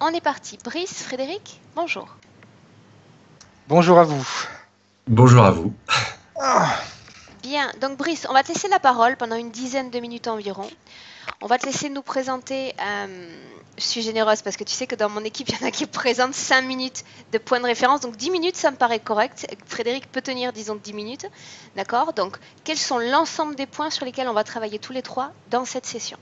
On est parti. Brice, Frédéric, bonjour. Bonjour à vous. Bonjour à vous. Bien, donc Brice, on va te laisser la parole pendant une dizaine de minutes environ. On va te laisser nous présenter. Je suis généreuse parce que tu sais que dans mon équipe, il y en a qui présentent 5 minutes de points de référence. Donc 10 minutes, ça me paraît correct. Frédéric peut tenir, disons, 10 minutes. D'accord? Donc, quels sont l'ensemble des points sur lesquels on va travailler tous les trois dans cette session?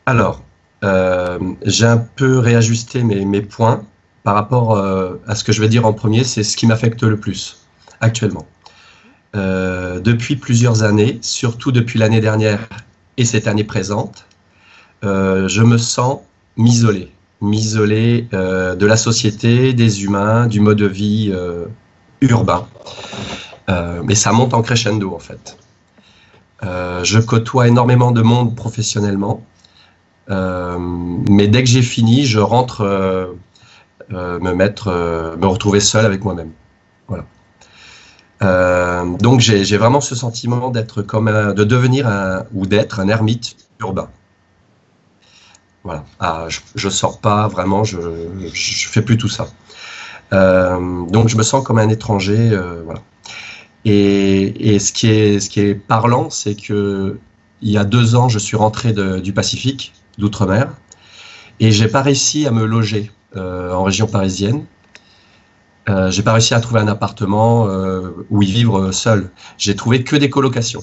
Alors, j'ai un peu réajusté mes points par rapport à ce que je vais dire en premier. C'est ce qui m'affecte le plus actuellement. Depuis plusieurs années, surtout depuis l'année dernière et cette année présente, je me sens m'isoler de la société, des humains, du mode de vie urbain. Mais ça monte en crescendo en fait. Je côtoie énormément de monde professionnellement, mais dès que j'ai fini, je rentre me retrouver seul avec moi-même. Voilà. Donc j'ai vraiment ce sentiment d'être de devenir d'être un ermite urbain. Voilà. Je sors pas vraiment, je fais plus tout ça. Donc je me sens comme un étranger, voilà. Et ce qui est parlant, c'est que il y a 2 ans, je suis rentré du Pacifique, d'outre-mer, et j'ai pas réussi à me loger en région parisienne. J'ai pas réussi à trouver un appartement où y vivre seul. J'ai trouvé que des colocations.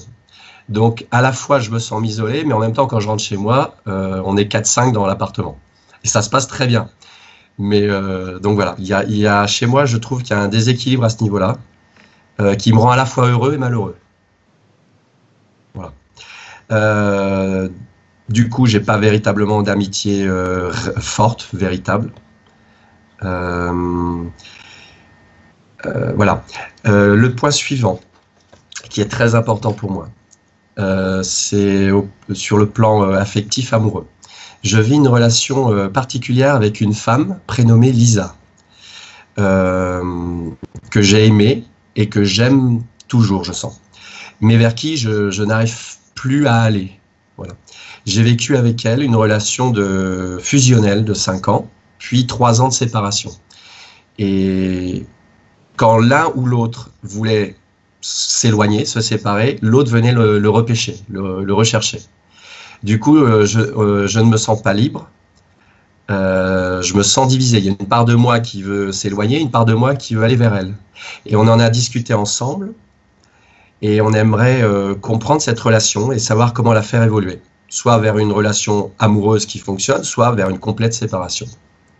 Donc, à la fois, je me sens m'isoler, mais en même temps, quand je rentre chez moi, on est 4-5 dans l'appartement. Et ça se passe très bien. Mais donc voilà, il y a chez moi, je trouve qu'il y a un déséquilibre à ce niveau-là, qui me rend à la fois heureux et malheureux. Voilà. Du coup, j'ai pas véritablement d'amitié forte, véritable. Voilà. Le point suivant, qui est très important pour moi, c'est sur le plan affectif amoureux. Je vis une relation particulière avec une femme prénommée Lisa, que j'ai aimée et que j'aime toujours, je sens, mais vers qui je n'arrive plus à aller. Voilà. J'ai vécu avec elle une relation fusionnelle de 5 ans, puis 3 ans de séparation. Et quand l'un ou l'autre voulait s'éloigner, se séparer, l'autre venait le repêcher, le rechercher. Du coup, je ne me sens pas libre, je me sens divisé. Il y a une part de moi qui veut s'éloigner, une part de moi qui veut aller vers elle. Et on en a discuté ensemble, et on aimerait comprendre cette relation et savoir comment la faire évoluer, soit vers une relation amoureuse qui fonctionne, soit vers une complète séparation.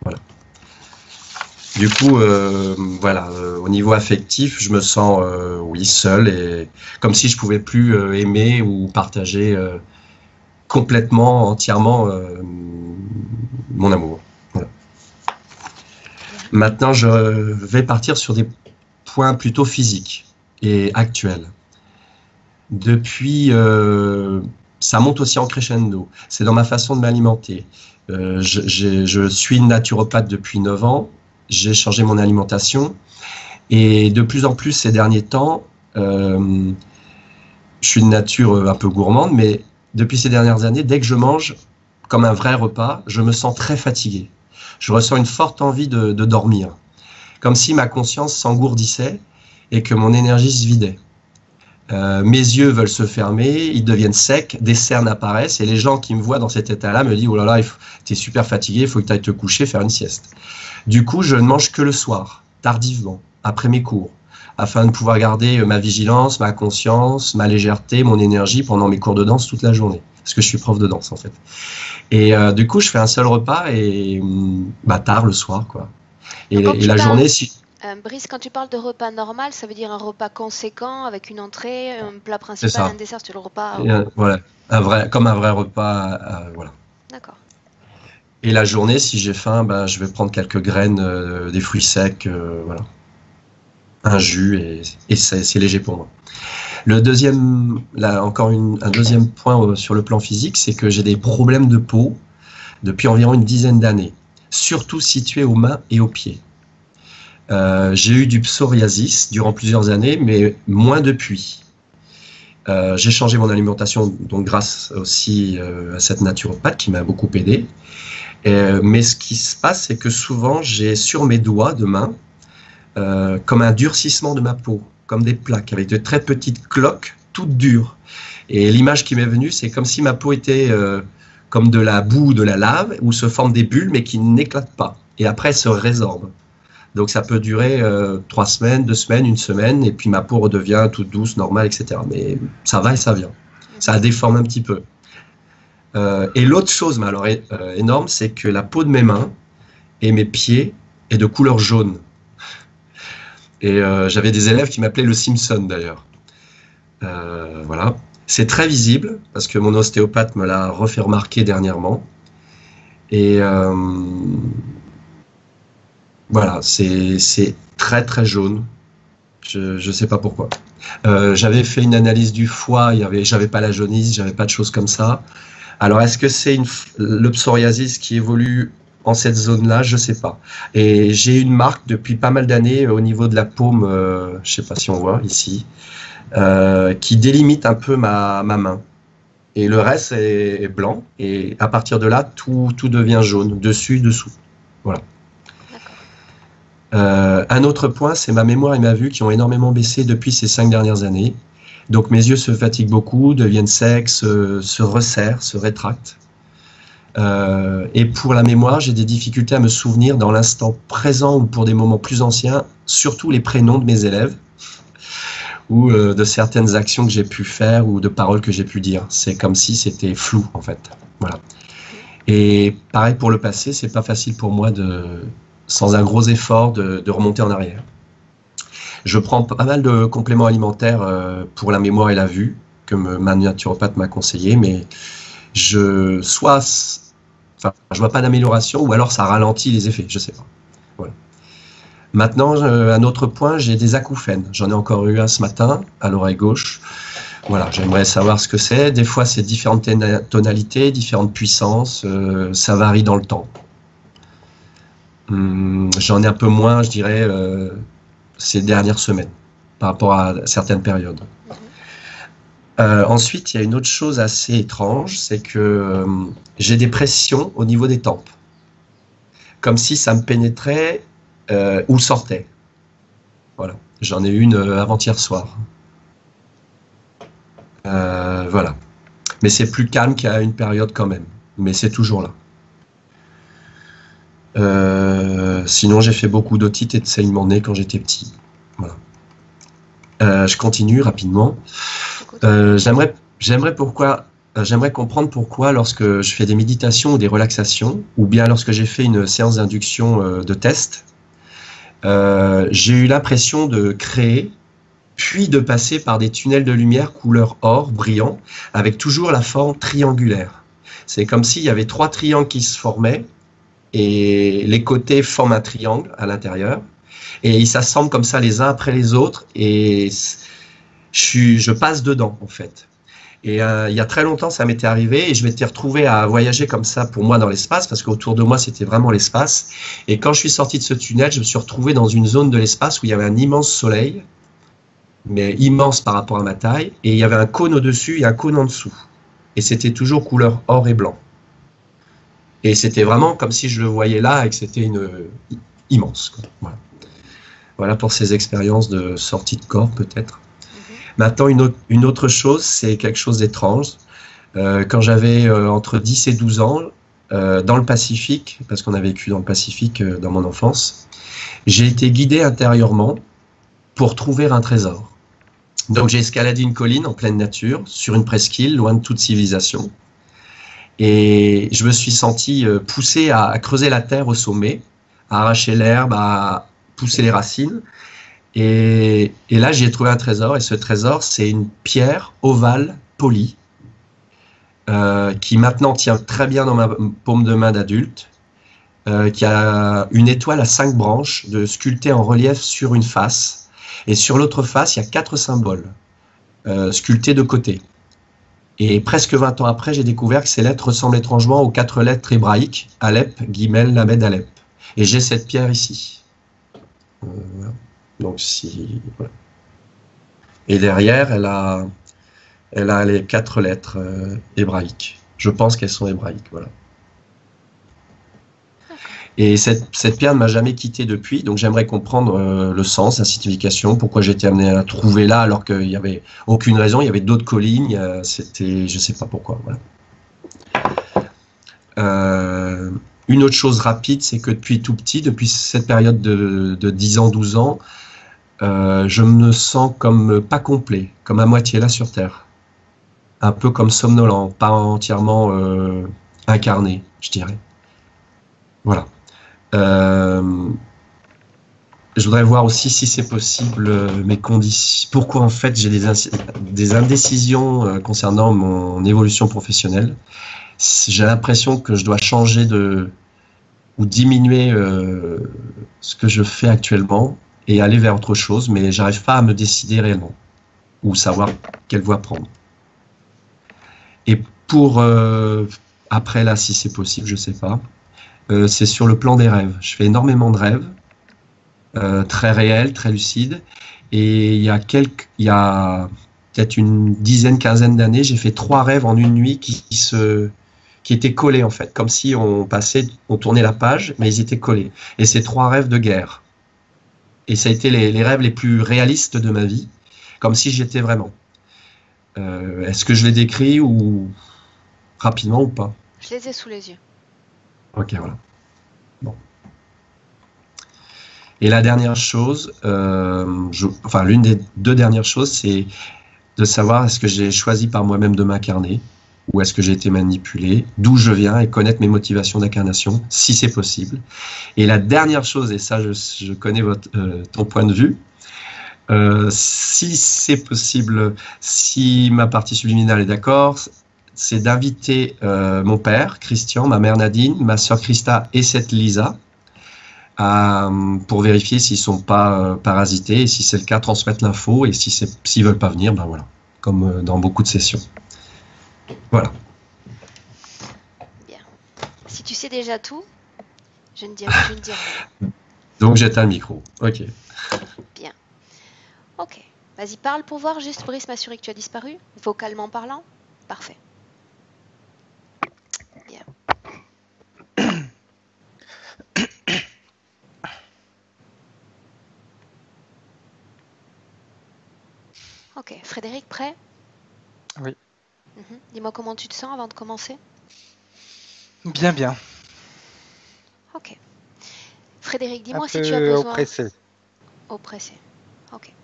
Voilà. Du coup, voilà, au niveau affectif, je me sens, oui, seul et comme si je pouvais plus aimer ou partager complètement, entièrement mon amour. Voilà. Maintenant, je vais partir sur des points plutôt physiques et actuels. Depuis, ça monte aussi en crescendo. C'est dans ma façon de m'alimenter. Je suis naturopathe depuis 9 ans. J'ai changé mon alimentation et de plus en plus ces derniers temps, je suis de nature un peu gourmande, mais depuis ces dernières années, dès que je mange comme un vrai repas, je me sens très fatigué. Je ressens une forte envie de dormir, comme si ma conscience s'engourdissait et que mon énergie se vidait. Mes yeux veulent se fermer, ils deviennent secs, des cernes apparaissent et les gens qui me voient dans cet état-là me disent « Oh là là, t'es super fatigué, il faut que tu ailles te coucher, faire une sieste. » Du coup, je ne mange que le soir, tardivement, après mes cours, afin de pouvoir garder ma vigilance, ma conscience, ma légèreté, mon énergie pendant mes cours de danse toute la journée. Parce que je suis prof de danse en fait. Et du coup, je fais un seul repas et tard le soir, quoi. Et la journée, si... Brice, quand tu parles de repas normal, ça veut dire un repas conséquent avec une entrée, un plat principal, un dessert, c'est le repas. Voilà, comme un vrai repas, voilà. D'accord. Et la journée, si j'ai faim, je vais prendre quelques graines, des fruits secs, voilà, un jus et c'est léger pour moi. Le deuxième, là encore un deuxième point sur le plan physique, c'est que j'ai des problèmes de peau depuis environ une dizaine d'années, surtout situés aux mains et aux pieds. J'ai eu du psoriasis durant plusieurs années, mais moins depuis. J'ai changé mon alimentation, donc grâce aussi à cette naturopathe qui m'a beaucoup aidé. Mais ce qui se passe, c'est que souvent, j'ai sur mes doigts de main comme un durcissement de ma peau, comme des plaques, avec de très petites cloques, toutes dures. Et l'image qui m'est venue, c'est comme si ma peau était comme de la boue, de la lave, où se forment des bulles, mais qui n'éclatent pas. Et après, elles se résorbent. Donc ça peut durer 3 semaines, 2 semaines, 1 semaine, et puis ma peau redevient toute douce, normale, etc. Mais ça va et ça vient. Ça déforme un petit peu. Et l'autre chose, mais alors énorme, c'est que la peau de mes mains et mes pieds est de couleur jaune. Et j'avais des élèves qui m'appelaient le Simpson d'ailleurs. Voilà. C'est très visible parce que mon ostéopathe me l'a refait remarquer dernièrement. Et voilà, c'est très très jaune. Je sais pas pourquoi. J'avais fait une analyse du foie, j'avais pas la jaunisse, j'avais pas de choses comme ça. Alors est-ce que c'est le psoriasis qui évolue en cette zone-là? Je sais pas. Et j'ai une marque depuis pas mal d'années au niveau de la paume, je sais pas si on voit ici, qui délimite un peu ma main. Et le reste est blanc. Et à partir de là, tout devient jaune, dessus, dessous. Voilà. Un autre point, c'est ma mémoire et ma vue qui ont énormément baissé depuis ces 5 dernières années. Donc mes yeux se fatiguent beaucoup, deviennent secs, se resserrent, se rétractent. Et pour la mémoire, j'ai des difficultés à me souvenir dans l'instant présent ou pour des moments plus anciens, surtout les prénoms de mes élèves ou de certaines actions que j'ai pu faire ou de paroles que j'ai pu dire. C'est comme si c'était flou en fait. Voilà. Et pareil pour le passé, c'est pas facile pour moi sans un gros effort de remonter en arrière. Je prends pas mal de compléments alimentaires pour la mémoire et la vue, que ma naturopathe m'a conseillé, mais je vois pas d'amélioration, ou alors ça ralentit les effets, je sais pas. Voilà. Maintenant, un autre point, j'ai des acouphènes. J'en ai encore eu un ce matin, à l'oreille gauche. Voilà, j'aimerais savoir ce que c'est. Des fois, c'est différentes tonalités, différentes puissances, ça varie dans le temps. J'en ai un peu moins, je dirais, ces dernières semaines, par rapport à certaines périodes. Ensuite, il y a une autre chose assez étrange, c'est que j'ai des pressions au niveau des tempes, comme si ça me pénétrait ou sortait. Voilà, j'en ai une avant-hier soir. Voilà, mais c'est plus calme qu'à une période quand même, mais c'est toujours là. Sinon, j'ai fait beaucoup d'otite et de saignement de nez quand j'étais petit. Voilà. Je continue rapidement. J'aimerais comprendre pourquoi, lorsque je fais des méditations ou des relaxations, ou bien lorsque j'ai fait une séance d'induction de test, j'ai eu l'impression de créer, puis de passer par des tunnels de lumière couleur or, brillant, avec toujours la forme triangulaire. C'est comme s'il y avait 3 triangles qui se formaient, et les côtés forment un triangle à l'intérieur, et ils s'assemblent comme ça les uns après les autres, et je passe dedans en fait. Et il y a très longtemps ça m'était arrivé, et je m'étais retrouvé à voyager comme ça pour moi dans l'espace, parce qu'autour de moi c'était vraiment l'espace, et quand je suis sorti de ce tunnel, je me suis retrouvé dans une zone de l'espace où il y avait un immense soleil, mais immense par rapport à ma taille, et il y avait un cône au-dessus et un cône en dessous, et c'était toujours couleur or et blanc. Et c'était vraiment comme si je le voyais là et que c'était immense. Quoi. Voilà. Voilà pour ces expériences de sortie de corps peut-être. Maintenant, une autre chose, c'est quelque chose d'étrange. Quand j'avais entre 10 et 12 ans, dans le Pacifique, parce qu'on a vécu dans le Pacifique dans mon enfance, j'ai été guidé intérieurement pour trouver un trésor. Donc j'ai escaladé une colline en pleine nature, sur une presqu'île, loin de toute civilisation. Et je me suis senti poussé à creuser la terre au sommet, à arracher l'herbe, à pousser les racines. Et là, j'ai trouvé un trésor. Et ce trésor, c'est une pierre ovale polie qui maintenant tient très bien dans ma paume de main d'adulte, qui a une étoile à 5 branches sculptée en relief sur une face. Et sur l'autre face, il y a 4 symboles sculptés de côté. Et presque 20 ans après, j'ai découvert que ces lettres ressemblent étrangement aux 4 lettres hébraïques, Alep, Gimel, Lamed, Alep. Et j'ai cette pierre ici. Voilà. Donc, voilà. Et derrière, elle a les 4 lettres hébraïques. Je pense qu'elles sont hébraïques, voilà. Et cette pierre ne m'a jamais quitté depuis, donc j'aimerais comprendre le sens, la signification, pourquoi j'ai été amené à la trouver là alors qu'il n'y avait aucune raison, il y avait d'autres collines, c'était, je sais pas pourquoi. Voilà. Une autre chose rapide, c'est que depuis tout petit, depuis cette période de 10 ans, 12 ans, je me sens comme pas complet, comme à moitié là sur Terre. Un peu comme somnolent, pas entièrement incarné, je dirais. Voilà. Je voudrais voir aussi si c'est possible mes conditions. Pourquoi en fait j'ai des indécisions concernant mon évolution professionnelle. J'ai l'impression que je dois changer ou diminuer ce que je fais actuellement et aller vers autre chose, mais j'arrive pas à me décider réellement ou savoir quelle voie prendre. Et pour après là, si c'est possible, je sais pas. C'est sur le plan des rêves. Je fais énormément de rêves. Très réel, très lucide. Et il y a peut-être une dizaine, quinzaine d'années, j'ai fait 3 rêves en une nuit qui étaient collés en fait, comme si on tournait la page, mais ils étaient collés. Et c'est 3 rêves de guerre. Et ça a été les rêves les plus réalistes de ma vie, comme si j'y étais vraiment. Est-ce que je les décris ou rapidement ou pas? Je les ai sous les yeux. Ok, voilà. Bon. Et la dernière chose, l'une des 2 dernières choses, c'est de savoir est-ce que j'ai choisi par moi-même de m'incarner ou est-ce que j'ai été manipulé, d'où je viens et connaître mes motivations d'incarnation, si c'est possible. Et la dernière chose, et ça je connais ton point de vue, si c'est possible, si ma partie subliminale est d'accord, c'est d'inviter mon père, Christian, ma mère Nadine, ma sœur Christa et cette Lisa, pour vérifier s'ils sont pas parasités et si c'est le cas, transmettre l'info et s'ils veulent pas venir, ben voilà, comme dans beaucoup de sessions. Voilà. Bien. Si tu sais déjà tout, je ne dis rien. Donc j'éteins le micro. Ok. Bien. Ok. Vas-y, parle pour voir. Juste, Brice, m'assurer que tu as disparu. Vocalement parlant. Parfait. Bien. Ok. Frédéric, prêt? Oui. Dis-moi comment tu te sens avant de commencer. Bien, bien. Ok. Frédéric, dis-moi Un si tu as peu besoin... oppressé. Oppressé. Ok.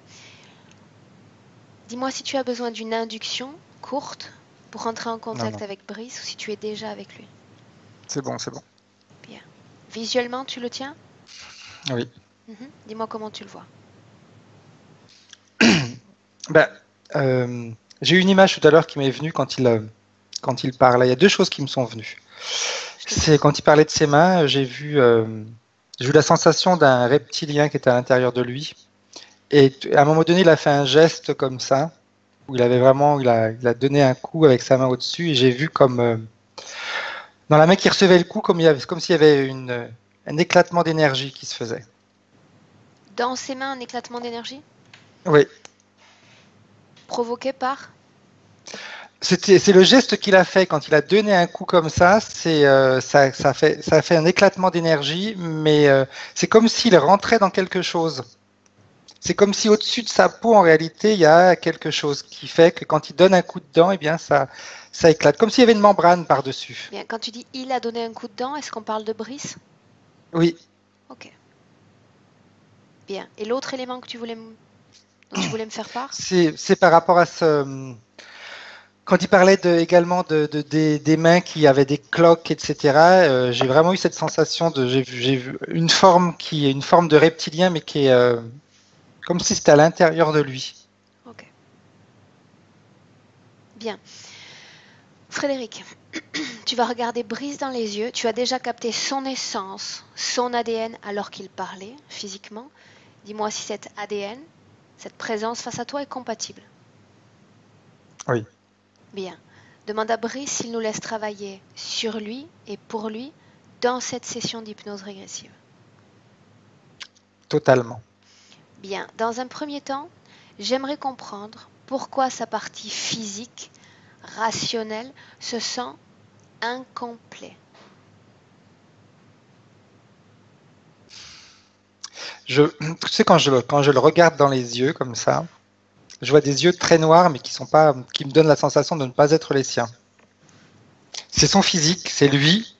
Dis-moi si tu as besoin d'une induction courte pour rentrer en contact Non. avec Brice ou si tu es déjà avec lui. C'est bon, c'est bon. Bien. Visuellement, tu le tiens? Oui. Dis-moi comment tu le vois. Ben, j'ai eu une image tout à l'heure qui m'est venue quand il parlait. Il y a 2 choses qui me sont venues. C'est quand il parlait de ses mains, j'ai eu la sensation d'un reptilien qui était à l'intérieur de lui. Et à un moment donné, il a fait un geste comme ça, où il a donné un coup avec sa main au-dessus, et j'ai vu comme dans la main qui recevait le coup, comme s'il y avait un éclatement d'énergie qui se faisait. Dans ses mains, un éclatement d'énergie? Oui. Provoqué par? C'est le geste qu'il a fait quand il a donné un coup comme ça. Ça a fait un éclatement d'énergie, mais c'est comme s'il rentrait dans quelque chose. C'est comme si au-dessus de sa peau, en réalité, il y a quelque chose qui fait que quand il donne un coup dedans, eh bien, ça éclate. Comme s'il y avait une membrane par-dessus. Bien, quand tu dis il a donné un coup de dent, est-ce qu'on parle de Brice? Oui. Ok. Bien. Et l'autre élément que dont tu voulais me faire part? C'est par rapport à ce. Quand il parlait également des mains qui avaient des cloques, etc., j'ai vraiment eu cette sensation j'ai vu une forme qui est une forme de reptilien, mais qui est comme si c'était à l'intérieur de lui. Ok. Bien. Frédéric, tu vas regarder Brice dans les yeux. Tu as déjà capté son essence, son ADN alors qu'il parlait physiquement. Dis-moi si cet ADN, cette présence face à toi est compatible. Oui. Bien. Demande à Brice s'il nous laisse travailler sur lui et pour lui dans cette session d'hypnose régressive. Totalement. Bien. Dans un premier temps, j'aimerais comprendre pourquoi sa partie physique, rationnelle, se sent incomplet. Tu sais, quand je le regarde dans les yeux comme ça, je vois des yeux très noirs, mais qui me donnent la sensation de ne pas être les siens. C'est son physique, c'est lui,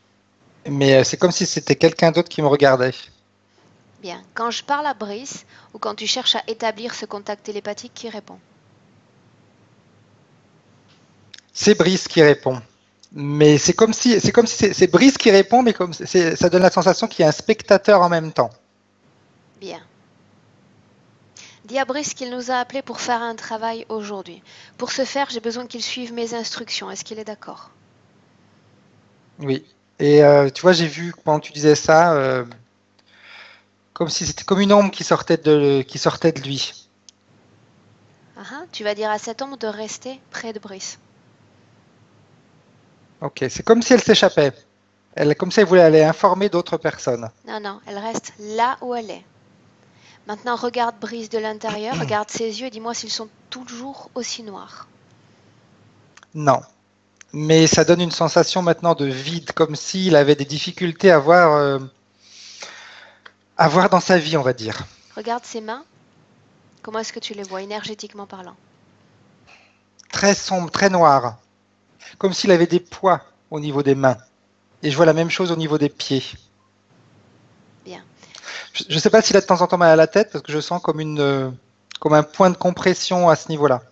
mais c'est comme si c'était quelqu'un d'autre qui me regardait. Bien. Quand je parle à Brice, ou quand tu cherches à établir ce contact télépathique, qui répond? C'est Brice qui répond. Mais c'est comme si c'est Brice qui répond, mais ça donne la sensation qu'il y a un spectateur en même temps. Bien. Dis à Brice qu'il nous a appelés pour faire un travail aujourd'hui. Pour ce faire, j'ai besoin qu'il suive mes instructions. Est-ce qu'il est d'accord? Oui. Et tu vois, j'ai vu pendant que tu disais ça, comme si c'était comme une ombre qui sortait de lui. Tu vas dire à cette ombre de rester près de Brice. Ok, c'est comme si elle s'échappait. Comme si elle voulait aller informer d'autres personnes. Non, elle reste là où elle est. Maintenant, regarde Brice de l'intérieur, regarde ses yeux et dis-moi s'ils sont toujours aussi noirs. Non. Mais ça donne une sensation maintenant de vide, comme s'il avait des difficultés à voir dans sa vie, on va dire. Regarde ses mains. Comment est-ce que tu les vois, énergétiquement parlant? Très sombre, très noir. Comme s'il avait des poids au niveau des mains. Et je vois la même chose au niveau des pieds. Bien. Je ne sais pas s'il a de temps en temps mal à la tête, parce que je sens comme un point de compression à ce niveau-là.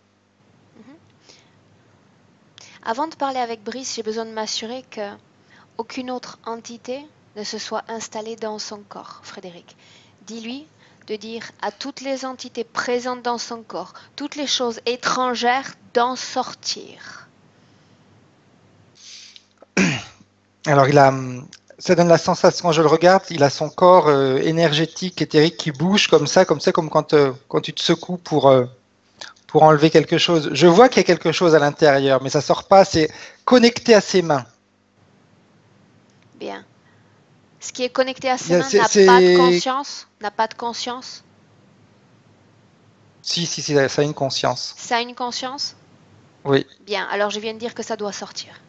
Avant de parler avec Brice, j'ai besoin de m'assurer qu'aucune autre entité ne se soit installée dans son corps, Frédéric. Dis-lui de dire à toutes les entités présentes dans son corps, toutes les choses étrangères, d'en sortir. Alors ça donne la sensation, quand je le regarde, il a son corps énergétique, éthérique qui bouge comme quand tu te secoues pour enlever quelque chose. Je vois qu'il y a quelque chose à l'intérieur, mais ça sort pas, c'est connecté à ses mains. Bien. Ce qui est connecté à ses mains n'a pas de conscience? N'a pas de conscience? Si, ça a une conscience. Ça a une conscience? Oui. Bien, alors je viens de dire que ça doit sortir.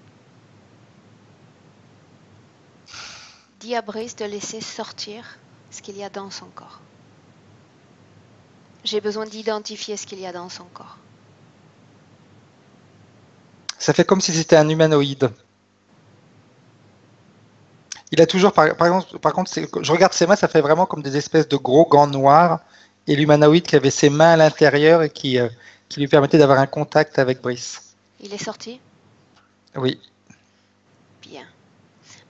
Dis à Brice de laisser sortir ce qu'il y a dans son corps. J'ai besoin d'identifier ce qu'il y a dans son corps. Ça fait comme si c'était un humanoïde. Il a toujours, par contre, je regarde ses mains, ça fait vraiment comme des espèces de gros gants noirs, et l'humanoïde qui avait ses mains à l'intérieur et qui lui permettait d'avoir un contact avec Brice. Il est sorti? Oui. Bien.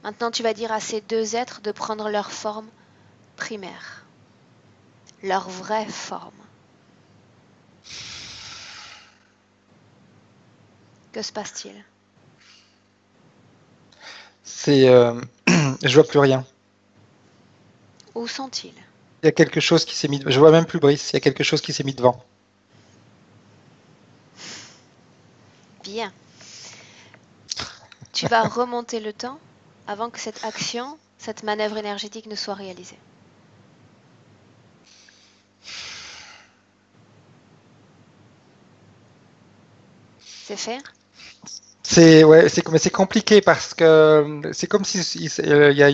Maintenant, tu vas dire à ces deux êtres de prendre leur forme primaire, leur vraie forme. Que se passe-t-il? Je vois plus rien. Où sont-ils? Il y a quelque chose qui s'est mis. Je vois même plus Brice. Il y a quelque chose qui s'est mis devant. Bien. Tu vas remonter le temps avant que cette action, cette manœuvre énergétique ne soit réalisée. C'est fait? Mais c'est compliqué parce que c'est comme si il y a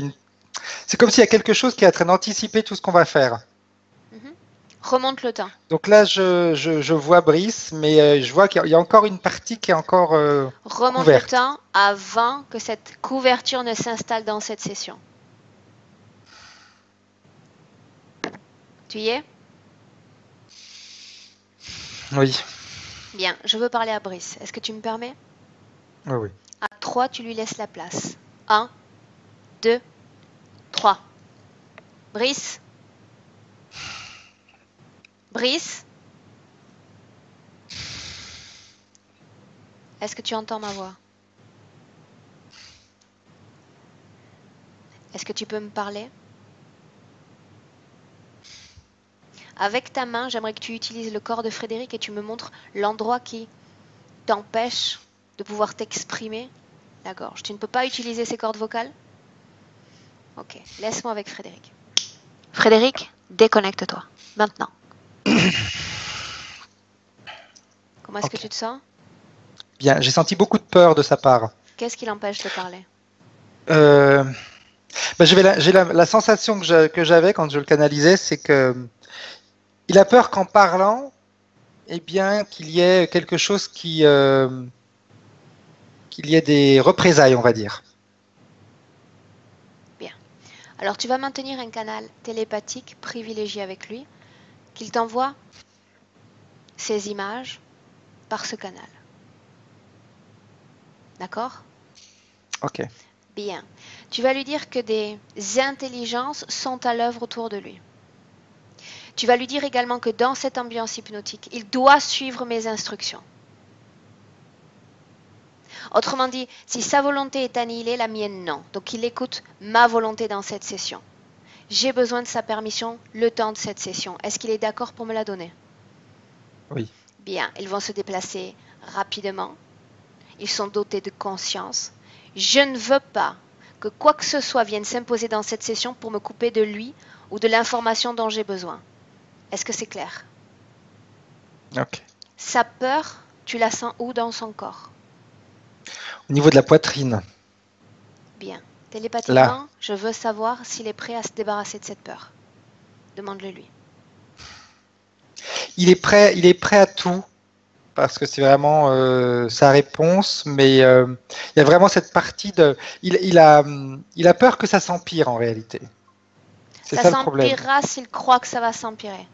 c'est comme s'il y a quelque chose qui est en train d'anticiper tout ce qu'on va faire. Remonte le temps. Donc là, je vois Brice, mais je vois qu'il y a encore une partie qui est encore Remonte couverte. le temps avant que cette couverture ne s'installe dans cette session. Tu y es? Oui. Bien, je veux parler à Brice. Est-ce que tu me permets? Oui. À 3, tu lui laisses la place. 1, 2, 3. Brice? Brice? Est-ce que tu entends ma voix? Est-ce que tu peux me parler? Avec ta main, j'aimerais que tu utilises le corps de Frédéric et tu me montres l'endroit qui t'empêche de pouvoir t'exprimer. La gorge. Tu ne peux pas utiliser ces cordes vocales? Ok, laisse-moi avec Frédéric. Frédéric, déconnecte-toi. Maintenant. Comment est-ce que tu te sens? Bien, j'ai senti beaucoup de peur de sa part. Qu'est-ce qui l'empêche de parler? Bah, j'ai la sensation que j'avais quand je le canalisais, c'est que il a peur qu'en parlant, eh bien, qu'il y ait quelque chose qu'il y ait des représailles, on va dire. Bien. Alors tu vas maintenir un canal télépathique privilégié avec lui, qu'il t'envoie ces images par ce canal. D'accord? Ok. Bien. Tu vas lui dire que des intelligences sont à l'œuvre autour de lui. Tu vas lui dire également que dans cette ambiance hypnotique, il doit suivre mes instructions. Autrement dit, si sa volonté est annihilée, la mienne non. Donc il écoute ma volonté dans cette session. J'ai besoin de sa permission le temps de cette session. Est-ce qu'il est d'accord pour me la donner? Oui. Bien, ils vont se déplacer rapidement. Ils sont dotés de conscience. Je ne veux pas que quoi que ce soit vienne s'imposer dans cette session pour me couper de lui ou de l'information dont j'ai besoin. Est-ce que c'est clair? Ok. Sa peur, tu la sens où dans son corps? Au niveau de la poitrine, Bien. là, Télépathiquement, je veux savoir s'il est prêt à se débarrasser de cette peur. Demande-le lui. il est prêt à tout parce que c'est vraiment sa réponse, mais il y a vraiment cette partie de, il a peur que ça s'empire en réalité. C'est Ça ça le problème. s'empirera s'il croit que ça va s'empirer.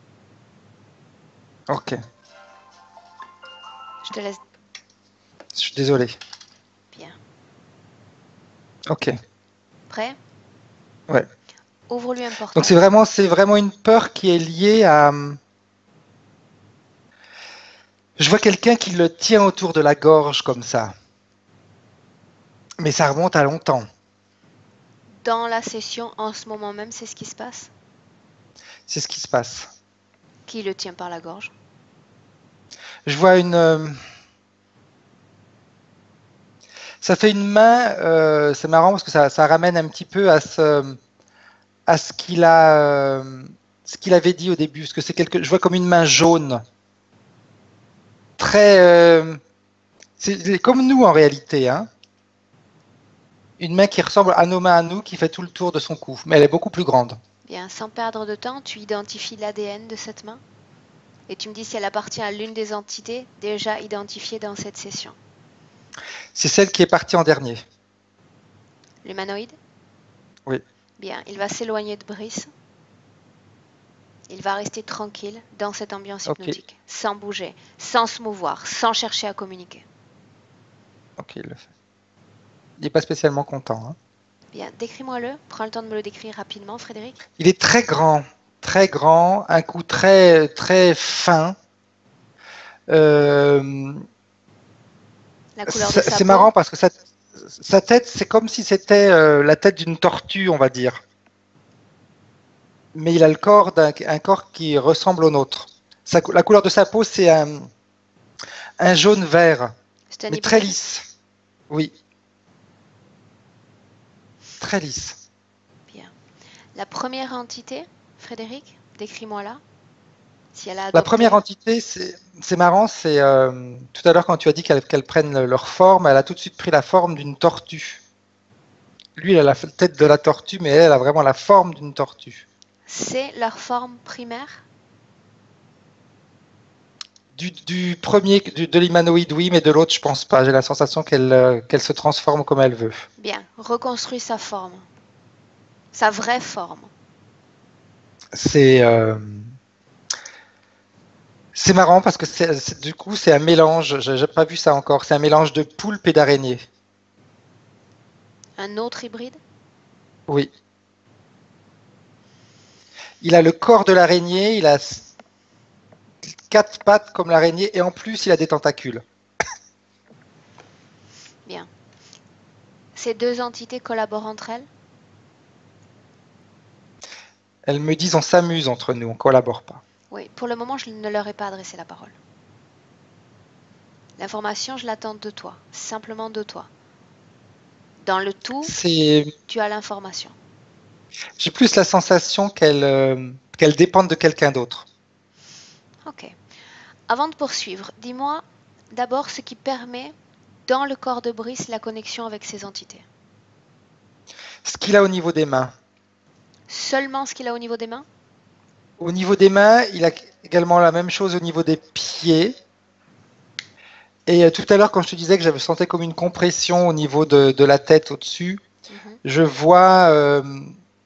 Ok. Je te laisse. Je suis désolé. Bien. Ok. Prêt? Ouais. Ouvre-lui un Donc portail. c'est vraiment une peur qui est liée à. Je vois quelqu'un qui le tient autour de la gorge comme ça, mais ça remonte à longtemps. Dans la session, en ce moment même, c'est ce qui se passe? C'est ce qui se passe. Qui le tient par la gorge? Je vois une. Ça fait une main. C'est marrant parce que ça ramène un petit peu à ce qu'il avait dit au début. Parce que c'est je vois comme une main jaune, très. C'est comme nous en réalité, hein. Une main qui ressemble à nos mains à nous, qui fait tout le tour de son cou, mais elle est beaucoup plus grande. Bien, sans perdre de temps, tu identifies l'ADN de cette main et tu me dis si elle appartient à l'une des entités déjà identifiées dans cette session. C'est celle qui est partie en dernier. L'humanoïde? Oui. Bien, il va s'éloigner de Brice. Il va rester tranquille dans cette ambiance Ok. hypnotique, sans bouger, sans se mouvoir, sans chercher à communiquer. Ok, il le fait. Il n'est pas spécialement content, hein. Bien, décris-moi-le. Prends le temps de me le décrire rapidement, Frédéric. Il est très grand, un cou très très fin. Euh, La couleur de sa c'est peau. marrant parce que sa tête, c'est comme si c'était la tête d'une tortue, on va dire. Mais il a le corps un corps qui ressemble au nôtre. La couleur de sa peau, c'est un jaune vert, C'est un mais très hybride. lisse. Oui, très lisse. Bien. La première entité, Frédéric, décris-moi-la. Si elle a La adopté. première entité, c'est marrant, c'est tout à l'heure quand tu as dit qu'elles prennent leur forme, elle a tout de suite pris la forme d'une tortue. Lui, il a la tête de la tortue, mais elle a vraiment la forme d'une tortue. C'est leur forme primaire. Du premier, de l'humanoïde, oui, mais de l'autre, je pense pas. J'ai la sensation qu'elle se transforme comme elle veut. Bien, reconstruis sa forme. Sa vraie forme. C'est c'est marrant parce que du coup, c'est un mélange. J'ai pas vu ça encore. C'est un mélange de poulpe et d'araignée. Un autre hybride. Oui. Il a le corps de l'araignée, il a 4 pattes comme l'araignée et en plus, il a des tentacules. Bien. Ces deux entités collaborent entre elles. Elles me disent on s'amuse entre nous, on collabore pas. Oui, pour le moment, je ne leur ai pas adressé la parole. L'information, je l'attends de toi, simplement de toi. Dans le tout, tu as l'information. J'ai plus la sensation qu'elles dépendent de quelqu'un d'autre. Ok. Avant de poursuivre, dis-moi d'abord ce qui permet, dans le corps de Brice, la connexion avec ces entités. Ce qu'il a au niveau des mains. Seulement ce qu'il a au niveau des mains? Au niveau des mains, il a également la même chose au niveau des pieds. Et tout à l'heure, quand je te disais que j'avais senti comme une compression au niveau de la tête au-dessus, je vois,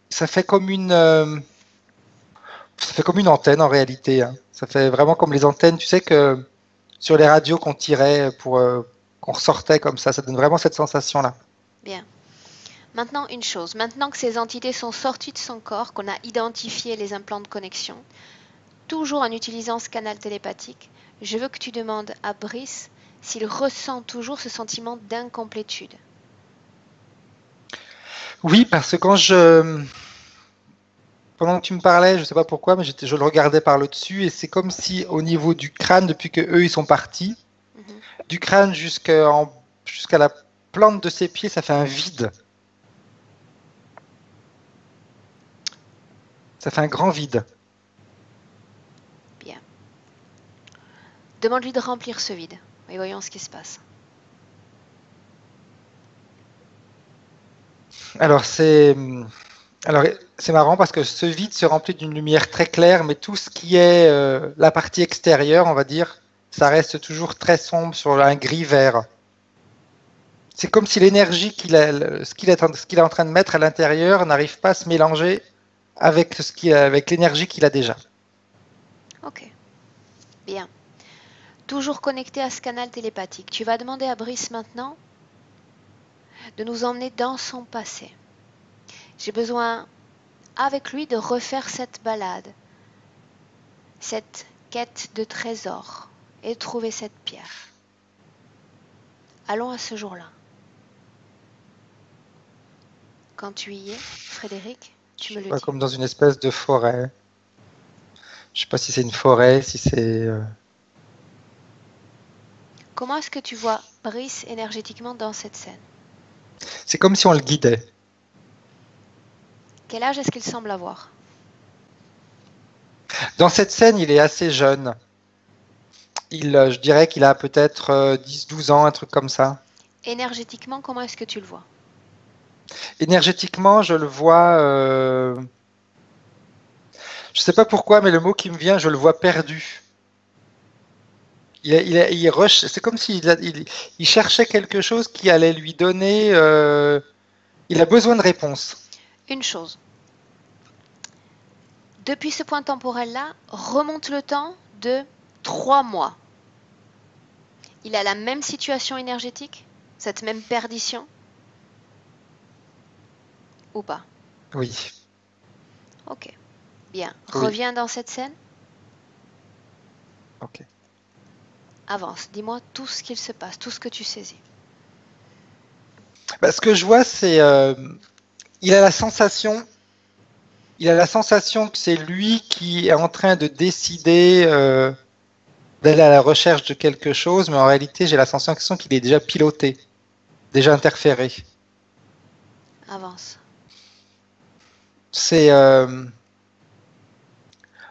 ça fait comme une antenne en réalité. Hein. Ça fait vraiment comme les antennes, tu sais que sur les radios qu'on tirait pour qu'on ressortait comme ça donne vraiment cette sensation-là. Bien. Maintenant, une chose. Maintenant que ces entités sont sorties de son corps, qu'on a identifié les implants de connexion, toujours en utilisant ce canal télépathique, je veux que tu demandes à Brice s'il ressent toujours ce sentiment d'incomplétude. Oui, parce que pendant que tu me parlais, je ne sais pas pourquoi, mais je le regardais par le dessus et c'est comme si au niveau du crâne, depuis que eux ils sont partis, du crâne jusqu'à la plante de ses pieds, ça fait un vide. Ça fait un grand vide. Bien. Demande-lui de remplir ce vide. Et voyons ce qui se passe. Alors c'est marrant parce que ce vide se remplit d'une lumière très claire, mais tout ce qui est la partie extérieure, on va dire, ça reste toujours très sombre sur un gris vert. C'est comme si l'énergie ce qu'il est en train de mettre à l'intérieur n'arrive pas à se mélanger avec l'énergie qu'il a déjà. Ok. Bien. Toujours connecté à ce canal télépathique. Tu vas demander à Brice maintenant de nous emmener dans son passé. J'ai besoin, avec lui, de refaire cette balade, cette quête de trésor et de trouver cette pierre. Allons à ce jour-là. Quand tu y es, Frédéric, tu me le dis. Comme dans une espèce de forêt. Je sais pas si c'est une forêt, si c'est... Comment est-ce que tu vois Brice énergétiquement dans cette scène? C'est comme si on le guidait. Quel âge est-ce qu'il semble avoir? Dans cette scène, il est assez jeune. Je dirais qu'il a peut-être 10-12 ans, un truc comme ça. Énergétiquement, comment est-ce que tu le vois? Énergétiquement, je le vois... Je sais pas pourquoi, mais le mot qui me vient, je le vois perdu. C'est comme il cherchait quelque chose qui allait lui donner... il a besoin de réponses. Une chose. Depuis ce point temporel-là, remonte le temps de 3 mois. Il a la même situation énergétique? Cette même perdition? Ou pas? Oui. Ok. Bien. Oui. Reviens dans cette scène. Ok. Avance. Dis-moi tout ce qu'il se passe, tout ce que tu saisis. Ce que je vois, c'est... il a la sensation que c'est lui qui est en train de décider d'aller à la recherche de quelque chose, mais en réalité, j'ai la sensation qu'il est déjà piloté, déjà interféré. Avance. C'est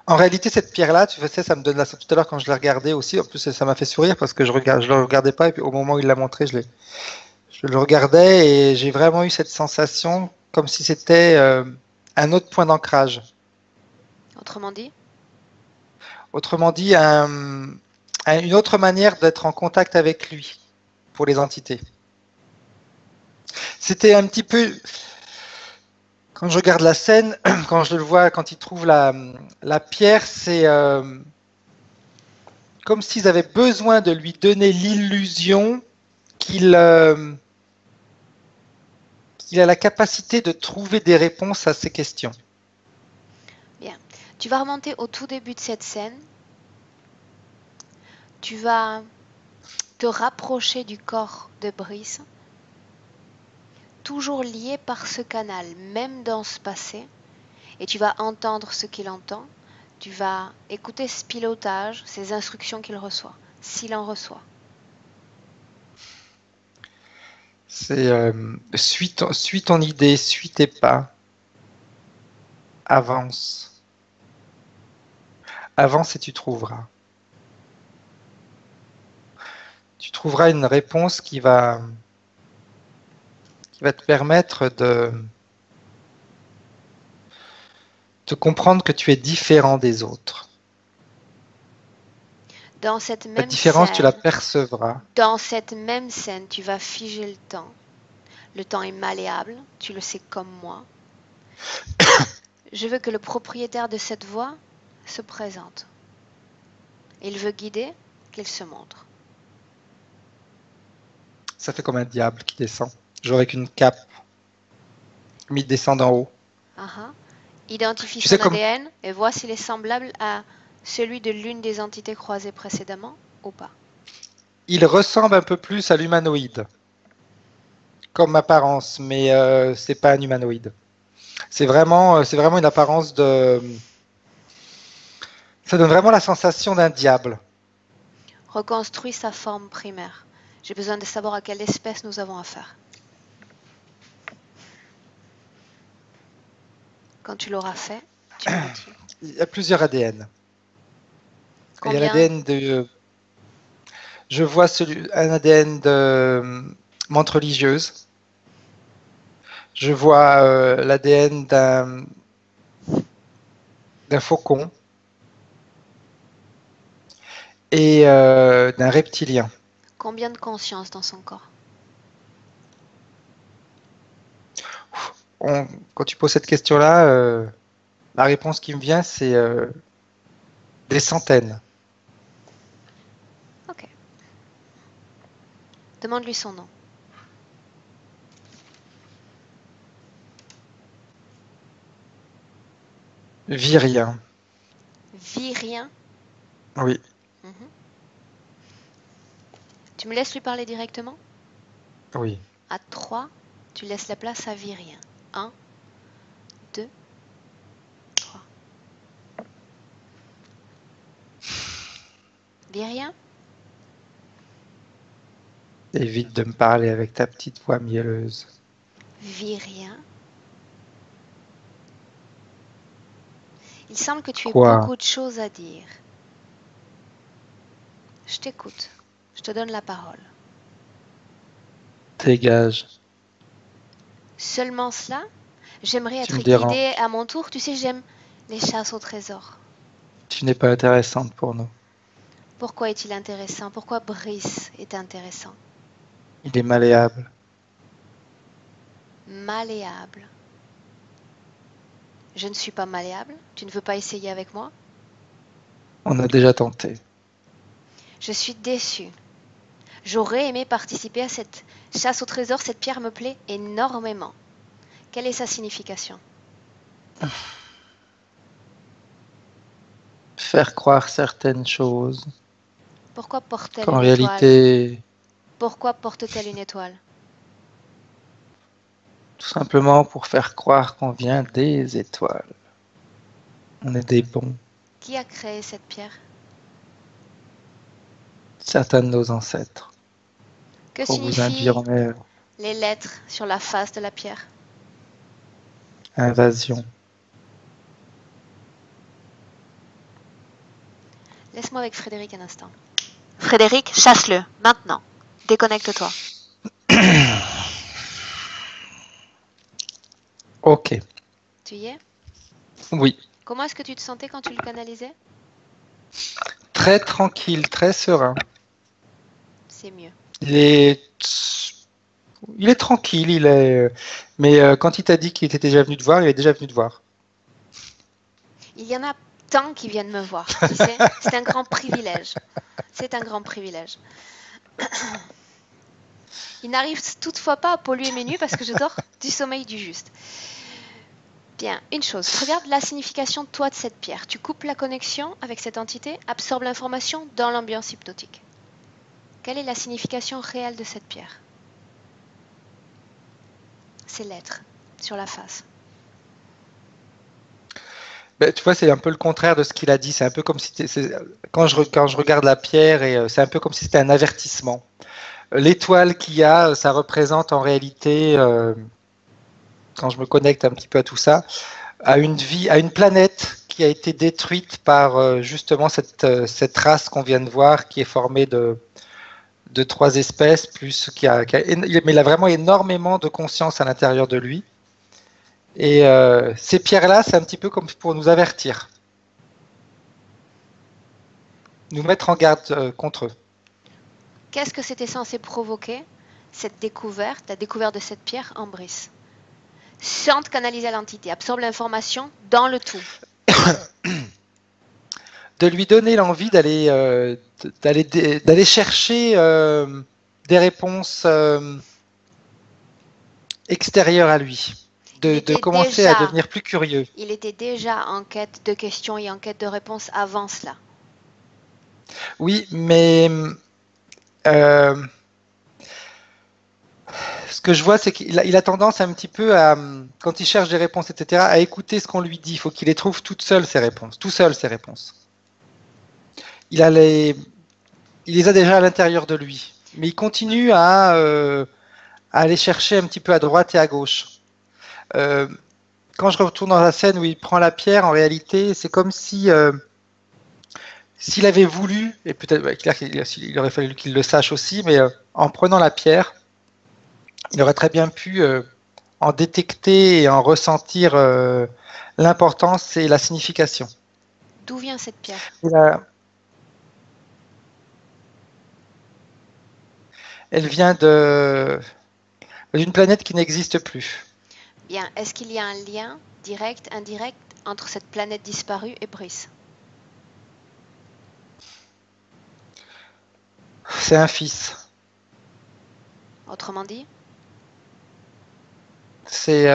en réalité cette pierre-là, tu sais, ça me donne tout à l'heure quand je l'ai regardé aussi. En plus, ça m'a fait sourire parce que je le regardais pas et puis au moment où il l'a montré, je le regardais et j'ai vraiment eu cette sensation comme si c'était un autre point d'ancrage. Autrement dit? Autrement dit, une autre manière d'être en contact avec lui pour les entités. C'était un petit peu, quand je regarde la scène, quand je le vois, quand il trouve la pierre, c'est comme s'ils avaient besoin de lui donner l'illusion qu'il a la capacité de trouver des réponses à ces questions. Bien. Tu vas remonter au tout début de cette scène. Tu vas te rapprocher du corps de Brice, toujours lié par ce canal, même dans ce passé, et tu vas entendre ce qu'il entend, tu vas écouter ce pilotage, ces instructions qu'il reçoit, s'il en reçoit. C'est suis ton idée, suis tes pas, avance. Avance et tu trouveras. Tu trouveras une réponse qui va qui va te permettre de comprendre que tu es différent des autres. Dans cette La même différence, tu la scène, percevras. dans cette même scène, tu vas figer le temps. Le temps est malléable, tu le sais comme moi. Je veux que le propriétaire de cette voix se présente. Il veut guider, qu'il se montre. Ça fait comme un diable qui descend. J'aurais qu'une cape. Mais il descend d'en haut. Identifie Tu son sais comme ADN et vois s'il est semblable à celui de l'une des entités croisées précédemment ou pas. il ressemble un peu plus à l'humanoïde, comme apparence, mais c'est pas un humanoïde. C'est vraiment une apparence de. Ça donne vraiment la sensation d'un diable. Reconstruis sa forme primaire. J'ai besoin de savoir à quelle espèce nous avons affaire. Quand tu l'auras fait, tu me le dis. Il y a plusieurs ADN. Il y a Combien? l'ADN de. Je vois un ADN de menthe religieuse. Je vois l'ADN d'un faucon et d'un reptilien. Combien de conscience dans son corps? Quand tu poses cette question-là, la réponse qui me vient, c'est des centaines. Ok. Demande-lui son nom. Virien. Virien. Oui. Tu me laisses lui parler directement? Oui. À 3, tu laisses la place à Virien. 1, 2, 3. Virien? Évite de me parler avec ta petite voix mielleuse. Virien? Il semble que tu aies Quoi? beaucoup de choses à dire. Je t'écoute. Je te donne la parole. Dégage. Seulement cela? J'aimerais Tu être me déranges. guidée à mon tour. Tu sais, j'aime les chasses au trésor. Tu n'es pas intéressante pour nous. Pourquoi est-il intéressant? Pourquoi Brice est intéressant? Il est malléable. Malléable. Je ne suis pas malléable. Tu ne veux pas essayer avec moi? On a déjà tenté. Je suis déçue. J'aurais aimé participer à cette chasse au trésor. Cette pierre me plaît énormément. Quelle est sa signification? Faire croire certaines choses. Pourquoi porte-t-elle Qu'en une étoile? réalité, Pourquoi porte-t-elle une étoile? tout simplement pour faire croire qu'on vient des étoiles. On est des bons. Qui a créé cette pierre? Certains de nos ancêtres. Que Pour vous signifient induire en erreur. les lettres sur la face de la pierre? Invasion. Laisse-moi avec Frédéric un instant. Frédéric, chasse-le, maintenant. Déconnecte-toi. Ok. Tu y es? Oui. Comment est-ce que tu te sentais quand tu le canalisais? Très tranquille, très serein. C'est mieux. Il est tranquille, mais quand il t'a dit qu'il était déjà venu te voir, il est déjà venu te voir. Il y en a tant qui viennent me voir, tu sais. C'est un grand privilège. C'est un grand privilège. Il n'arrive toutefois pas à polluer mes nuits parce que je dors du sommeil du juste. Bien, une chose. Regarde la signification, toi, de cette pierre. Tu coupes la connexion avec cette entité, absorbe l'information dans l'ambiance hypnotique. Quelle est la signification réelle de cette pierre? Ces lettres sur la face. Ben, tu vois, c'est un peu le contraire de ce qu'il a dit. C'est un peu comme si quand je regarde la pierre, et c'est un peu comme si c'était un avertissement. L'étoile qu'il y a, ça représente en réalité, quand je me connecte un petit peu à tout ça, à une planète qui a été détruite par justement cette race qu'on vient de voir, qui est formée de de 3 espèces, plus mais il a vraiment énormément de conscience à l'intérieur de lui. Et ces pierres-là, c'est un petit peu comme pour nous avertir, nous mettre en garde contre eux. Qu'est-ce que c'était censé provoquer, cette découverte, la découverte de cette pierre en Brice? Sente canaliser l'entité, absorbe l'information dans le tout. De lui donner l'envie d'aller chercher des réponses extérieures à lui, de commencer à devenir plus curieux. Il était déjà en quête de questions et en quête de réponses avant cela. Oui, mais ce que je vois, c'est qu'il a tendance un petit peu à, quand il cherche des réponses, etc., à écouter ce qu'on lui dit. Il faut qu'il les trouve toutes seules, ses réponses. Tout seul, ses réponses. Il les a déjà à l'intérieur de lui. Mais il continue à aller chercher un petit peu à droite et à gauche. Quand je retourne dans la scène où il prend la pierre, en réalité, c'est comme si s'il avait voulu, et peut-être il aurait fallu qu'il le sache aussi, mais en prenant la pierre, il aurait très bien pu en détecter et en ressentir l'importance et la signification. D'où vient cette pierre? Elle vient d'une planète qui n'existe plus. Bien, est-ce qu'il y a un lien direct, indirect, entre cette planète disparue et Brice? C'est un fils. Autrement dit? Tu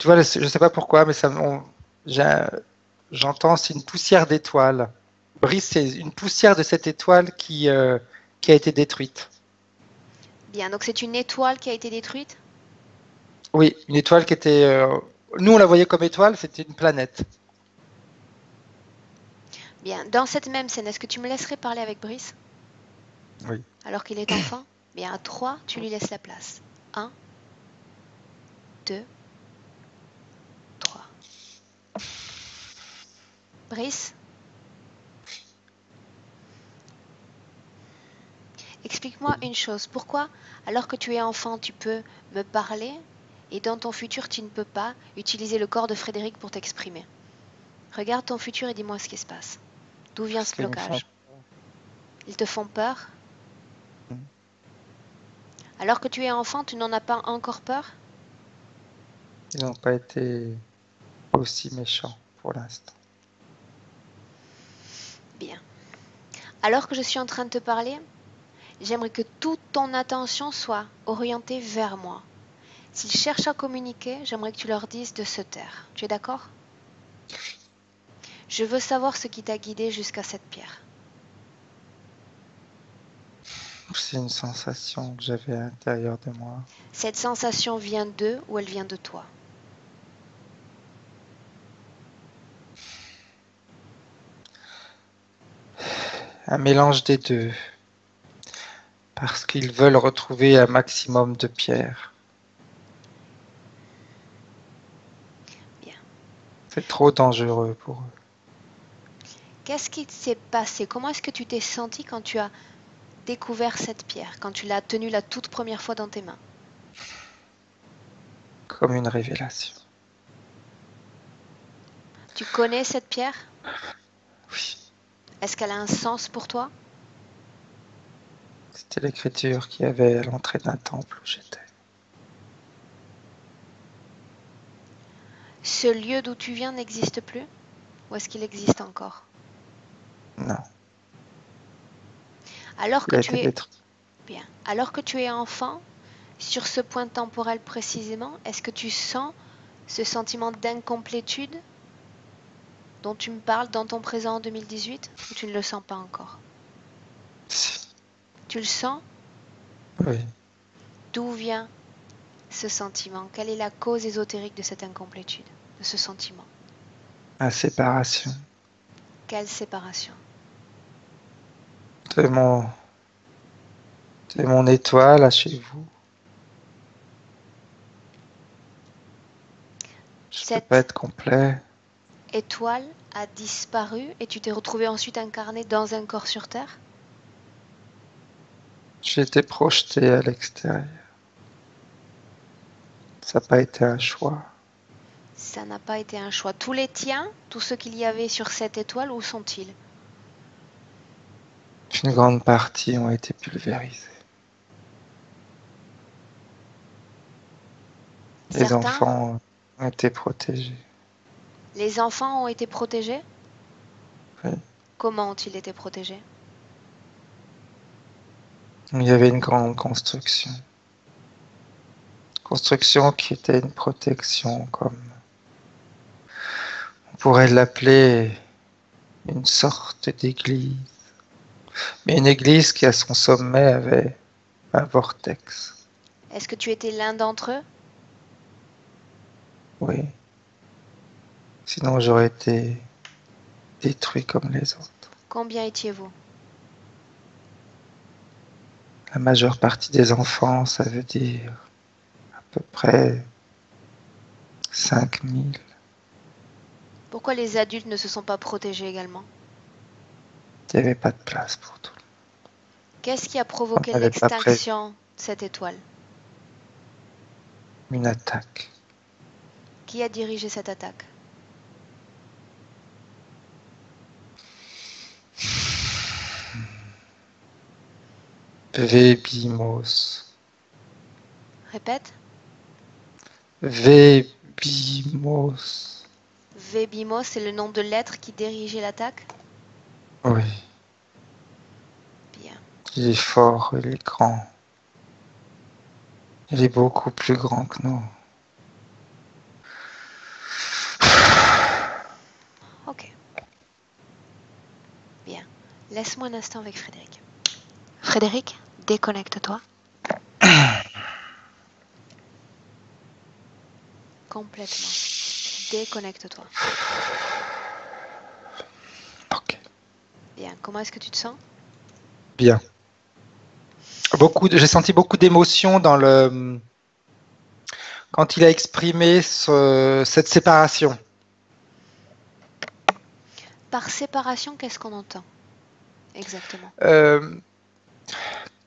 vois, je sais pas pourquoi, mais j'entends, c'est une poussière d'étoile. Brice, c'est une poussière de cette étoile qui a été détruite. Bien, donc c'est une étoile qui a été détruite? Oui, une étoile qui était... nous, on la voyait comme étoile, c'était une planète. Bien, dans cette même scène, est-ce que tu me laisserais parler avec Brice? Oui. Alors qu'il est enfant? Bien, à 3, tu lui laisses la place. 1, 2, 3. Brice? Explique-moi une chose. Pourquoi, alors que tu es enfant, tu peux me parler et dans ton futur, tu ne peux pas utiliser le corps de Frédéric pour t'exprimer? Regarde ton futur et dis-moi ce qui se passe. D'où vient ce blocage? Ils te font peur? Alors que tu es enfant, tu n'en as pas encore peur? Ils n'ont pas été aussi méchants pour l'instant. Bien. Alors que je suis en train de te parler, j'aimerais que toute ton attention soit orientée vers moi. S'ils cherchent à communiquer, j'aimerais que tu leur dises de se taire. Tu es d'accord? Je veux savoir ce qui t'a guidé jusqu'à cette pierre. C'est une sensation que j'avais à l'intérieur de moi. Cette sensation vient d'eux ou elle vient de toi? Un mélange des deux. Parce qu'ils veulent retrouver un maximum de pierres. Bien. C'est trop dangereux pour eux. Qu'est-ce qui s'est passé? Comment est-ce que tu t'es senti quand tu as découvert cette pierre, quand tu l'as tenue la toute première fois dans tes mains? Comme une révélation. Tu connais cette pierre? Oui. Est-ce qu'elle a un sens pour toi? C'était l'écriture qu'il y avait à l'entrée d'un temple où j'étais. Ce lieu d'où tu viens n'existe plus? Ou est-ce qu'il existe encore? Non. Alors Il que a tu été es détruit. bien, alors que tu es enfant, sur ce point temporel précisément, est-ce que tu sens ce sentiment d'incomplétude dont tu me parles dans ton présent en 2018 ou tu ne le sens pas encore? Si. Tu le sens? Oui. D'où vient ce sentiment? Quelle est la cause ésotérique de cette incomplétude, de ce sentiment? La séparation. Quelle séparation? C'est mon étoile là chez vous. Je ne peux pas être complet. Étoile a disparu et tu t'es retrouvé ensuite incarné dans un corps sur Terre? J'ai été projeté à l'extérieur. Ça n'a pas été un choix. Ça n'a pas été un choix. Tous les tiens, tous ceux qu'il y avait sur cette étoile, où sont-ils? Une grande partie ont été pulvérisés. Les Certains, enfants ont été protégés. les enfants ont été protégés? Oui. Comment ont-ils été protégés? Il y avait une grande construction. Construction qui était une protection, comme on pourrait l'appeler une sorte d'église. Mais une église qui, à son sommet, avait un vortex. Est-ce que tu étais l'un d'entre eux? Oui. Sinon, j'aurais été détruit comme les autres. Combien étiez-vous? La majeure partie des enfants, ça veut dire à peu près 5000. Pourquoi les adultes ne se sont pas protégés également? Il n'y avait pas de place pour tout. Qu'est-ce qui a provoqué On n'avait pas prévu l'extinction de cette étoile? une attaque. Qui a dirigé cette attaque? Vébimos. Répète. Vébimos. Vébimos, c'est le nom de l'être qui dirigeait l'attaque? Oui, Bien. il est fort, il est grand. Il est beaucoup plus grand que nous. Ok. Bien. Laisse-moi un instant avec Frédéric. Frédéric, déconnecte-toi. Complètement. Déconnecte-toi. Ok, Bien. Comment est-ce que tu te sens? bien. J'ai senti beaucoup d'émotion quand il a exprimé cette séparation. Par séparation, qu'est-ce qu'on entend exactement?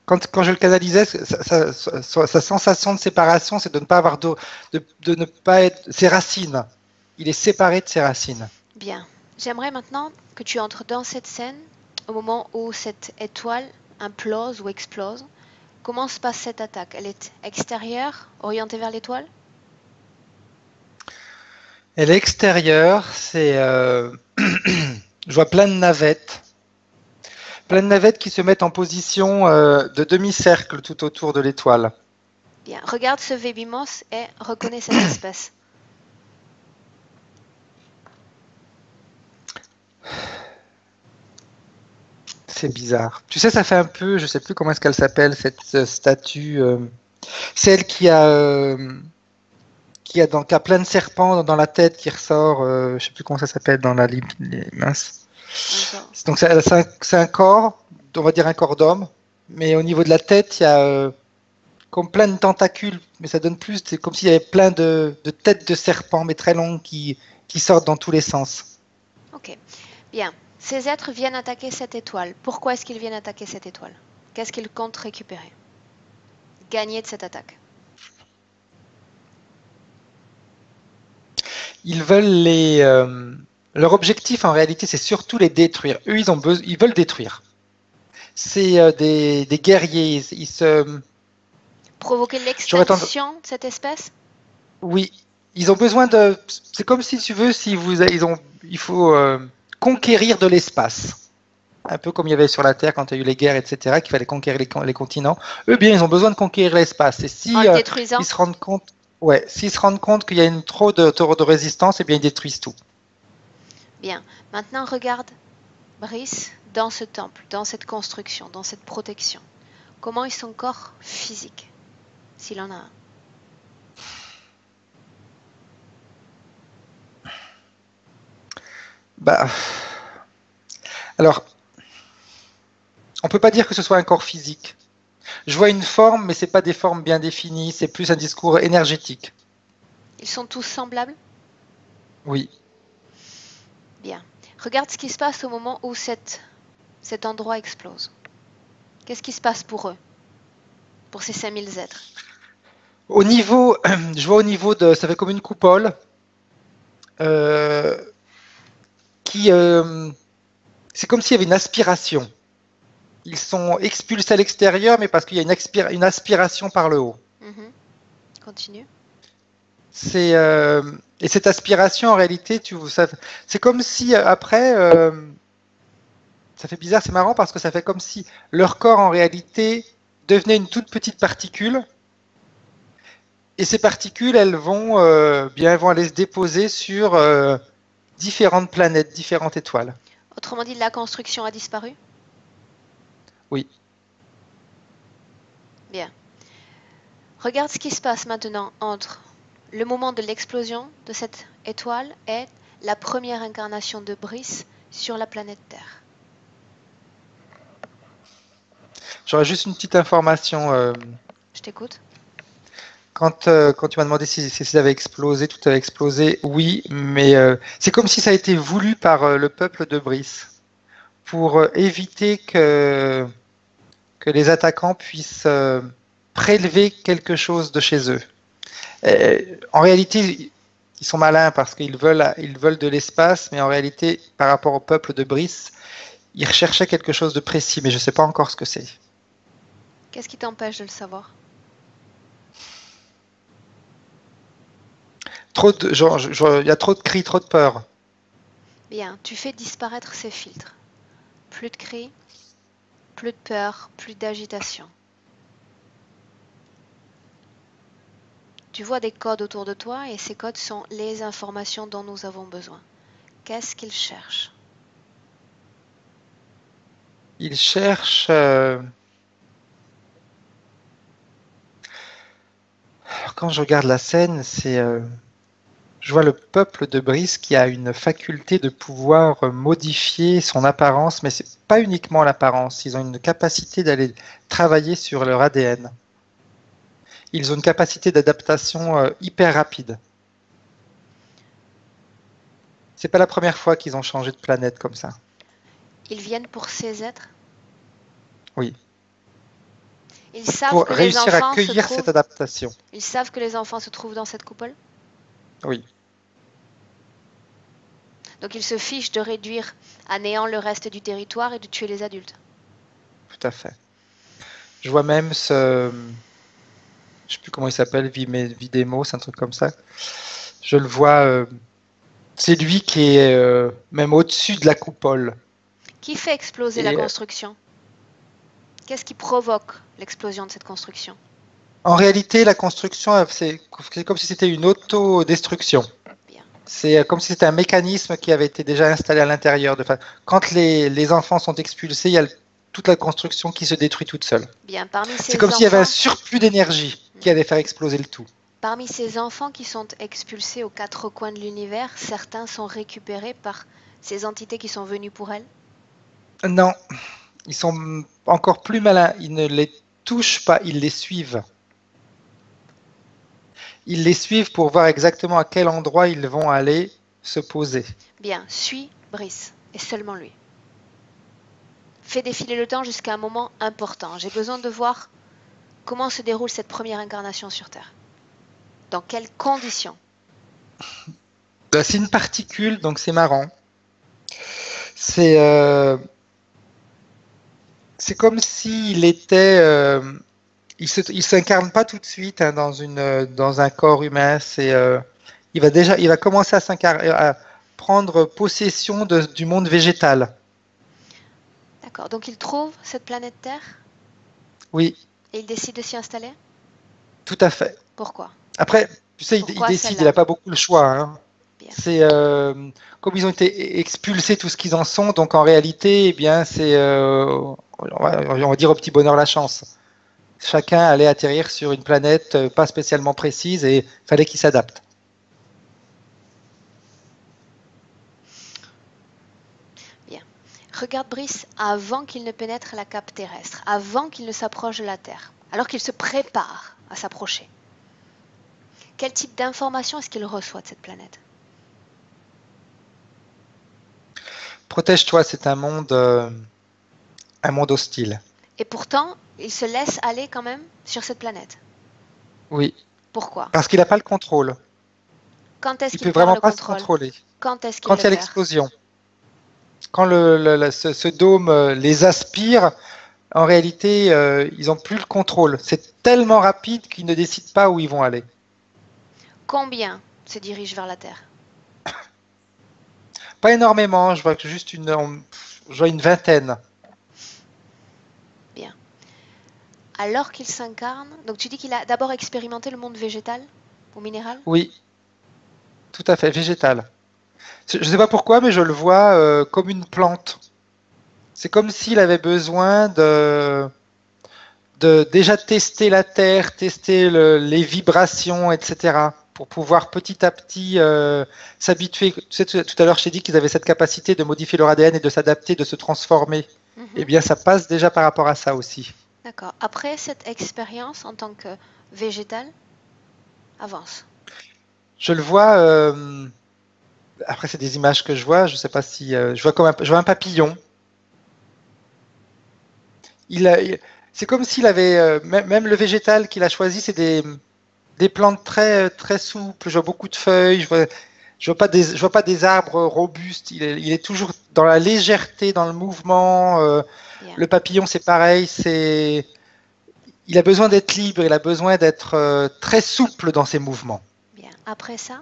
Quand je le canalisais, sa sensation de séparation, c'est de ne pas avoir de ne pas être ses racines. Il est séparé de ses racines. Bien. J'aimerais maintenant que tu entres dans cette scène au moment où cette étoile implose ou explose. Comment se passe cette attaque? Elle est extérieure, orientée vers l'étoile? Et l'extérieur, je vois plein de navettes. Plein de navettes qui se mettent en position de demi-cercle tout autour de l'étoile. Bien. Regarde ce Vébimos et reconnais cette espèce. C'est bizarre. Tu sais, ça fait un peu, je sais plus comment est-ce qu'elle s'appelle, cette statue. Celle qui a plein de serpents dans la tête qui ressort. Je sais plus comment ça s'appelle dans les minces. Donc c'est un corps, on va dire un corps d'homme, mais au niveau de la tête, il y a comme plein de tentacules, mais ça donne plus, c'est comme s'il y avait plein de têtes de serpents, mais très longues, qui sortent dans tous les sens. Ok. Bien. Ces êtres viennent attaquer cette étoile. Pourquoi est-ce qu'ils viennent attaquer cette étoile? Qu'est-ce qu'ils comptent récupérer? Gagner de cette attaque? Ils veulent leur objectif en réalité, c'est surtout les détruire. Eux, ils veulent détruire. C'est des guerriers. Provoquer l'extinction de cette espèce? Oui, ils ont besoin de. C'est comme si tu veux, il faut conquérir de l'espace. Un peu comme il y avait sur la Terre quand il y a eu les guerres, etc., qu'il fallait conquérir les continents. Eux, bien, ils ont besoin de conquérir l'espace. Et si En le détruisant? ils se rendent compte, s'ils se rendent compte qu'il y a trop de résistance, eh bien, ils détruisent tout. Bien. Maintenant, regarde, Brice, dans ce temple, dans cette construction, dans cette protection. Comment est son corps physique, s'il en a un? Bah, alors, on peut pas dire que ce soit un corps physique. Je vois une forme, mais c'est pas des formes bien définies. C'est plus un discours énergétique. Ils sont tous semblables? Oui. Bien. Regarde ce qui se passe au moment où cet endroit explose. Qu'est-ce qui se passe pour eux? pour ces 5000 êtres? Au niveau, je vois au niveau de, ça fait comme une coupole euh, qui, c'est comme s'il y avait une aspiration. Ils sont expulsés à l'extérieur, mais parce qu'il y a une aspiration par le haut. Mhm. Continue. C'est et cette aspiration, en réalité, c'est comme si après, ça fait bizarre, c'est marrant parce que ça fait comme si leur corps, en réalité, devenait une toute petite particule. Et ces particules, elles vont aller se déposer sur différentes planètes, différentes étoiles. Autrement dit, la construction a disparu? Oui. Bien. Regarde ce qui se passe maintenant entre le moment de l'explosion de cette étoile et la première incarnation de Brice sur la planète Terre. J'aurais juste une petite information. Je t'écoute. Quand tu m'as demandé si ça avait explosé, tout avait explosé, oui, mais c'est comme si ça a été voulu par le peuple de Brice pour éviter que les attaquants puissent prélever quelque chose de chez eux. En réalité, ils sont malins parce qu'ils veulent de l'espace, mais en réalité, par rapport au peuple de Brice, ils recherchaient quelque chose de précis, mais je ne sais pas encore ce que c'est. Qu'est-ce qui t'empêche de le savoir? Il y a trop de cris, trop de peur. Bien, tu fais disparaître ces filtres. Plus de cris, plus de peur, plus d'agitation. Tu vois des codes autour de toi et ces codes sont les informations dont nous avons besoin. Qu'est-ce qu'ils cherchent? Ils cherchent. Alors, quand je regarde la scène, je vois le peuple de Brice qui a une faculté de pouvoir modifier son apparence, mais c'est pas uniquement l'apparence. Ils ont une capacité d'aller travailler sur leur ADN. Ils ont une capacité d'adaptation hyper rapide. C'est pas la première fois qu'ils ont changé de planète comme ça. Ils viennent pour ces êtres? Oui. Ils savent Pour que les réussir à enfants se accueillir cette trouvent. adaptation. Ils savent que les enfants se trouvent dans cette coupole? Oui, Donc ils se fichent de réduire à néant le reste du territoire et de tuer les adultes. tout à fait. Je vois même je sais plus comment il s'appelle, Videmo, c'est un truc comme ça. Je le vois, c'est lui qui est même au-dessus de la coupole. Qui fait exploser la Et construction? Qu'est-ce qui provoque l'explosion de cette construction? en réalité, la construction, c'est comme si c'était une autodestruction. Bien. C'est comme si c'était un mécanisme qui avait été déjà installé à l'intérieur. Quand les enfants sont expulsés, il y a toute la construction qui se détruit toute seule. Bien, parmi C'est ces comme s'il y avait un enfants, surplus d'énergie qui allait faire exploser le tout. parmi ces enfants qui sont expulsés aux quatre coins de l'univers, certains sont récupérés par ces entités qui sont venues pour elles. Non, ils sont encore plus malins. Ils ne les touchent pas, ils les suivent. Ils les suivent pour voir exactement à quel endroit ils vont aller se poser. Bien, suis Brice, et seulement lui. Fais défiler le temps jusqu'à un moment important. J'ai besoin de voir comment se déroule cette première incarnation sur Terre. Dans quelles conditions? C'est une particule, donc c'est marrant. C'est comme s'il était. Il s'incarne pas tout de suite hein, dans un corps humain. Il va commencer à prendre possession du monde végétal. D'accord, donc il trouve cette planète Terre Oui, et il décide de s'y installer? tout à fait. Pourquoi? Après, tu sais, il Pourquoi décide, il celle-là? n'a pas beaucoup le choix. Hein. Bien. C'est comme ils ont été expulsés tous ce qu'ils en sont, donc en réalité, eh bien, on va dire au petit bonheur la chance. Chacun allait atterrir sur une planète pas spécialement précise et fallait qu'il s'adapte. Bien. Regarde Brice avant qu'il ne pénètre la cape terrestre, avant qu'il ne s'approche de la Terre, alors qu'il se prépare à s'approcher. Quel type d'information est-ce qu'il reçoit de cette planète? Protège-toi, c'est un monde hostile. Et pourtant, il se laisse aller quand même sur cette planète. Oui, Pourquoi? parce qu'il n'a pas le contrôle. Quand est-ce Il qu'il peut perd vraiment le pas se contrôle? contrôler. Quand est-ce qu'il Quand le il y a perd? l'explosion, quand ce dôme les aspire, en réalité, ils n'ont plus le contrôle. C'est tellement rapide qu'ils ne décident pas où ils vont aller. Combien se dirigent vers la Terre? Pas énormément, je vois que je vois une vingtaine. Bien. Alors qu'il s'incarne, donc tu dis qu'il a d'abord expérimenté le monde végétal ou minéral? Oui, tout à fait, végétal. Je ne sais pas pourquoi, mais je le vois comme une plante. C'est comme s'il avait besoin de déjà tester la terre, tester les vibrations, etc., pour pouvoir petit à petit s'habituer. Tu sais, tout à l'heure, je t'ai dit qu'ils avaient cette capacité de modifier leur ADN et de s'adapter, de se transformer. Eh bien, ça passe déjà par rapport à ça aussi. D'accord. Après cette expérience en tant que végétal, avance. Je le vois. Après, c'est des images que je vois. Je sais pas si je vois je vois un papillon. C'est comme s'il avait même le végétal qu'il a choisi, c'est des plantes très souples. Je vois beaucoup de feuilles. Je vois pas des arbres robustes. Il est toujours dans la légèreté, dans le mouvement. Bien. Le papillon, c'est pareil. Il a besoin d'être libre. Il a besoin d'être très souple dans ses mouvements. Bien. Après ça,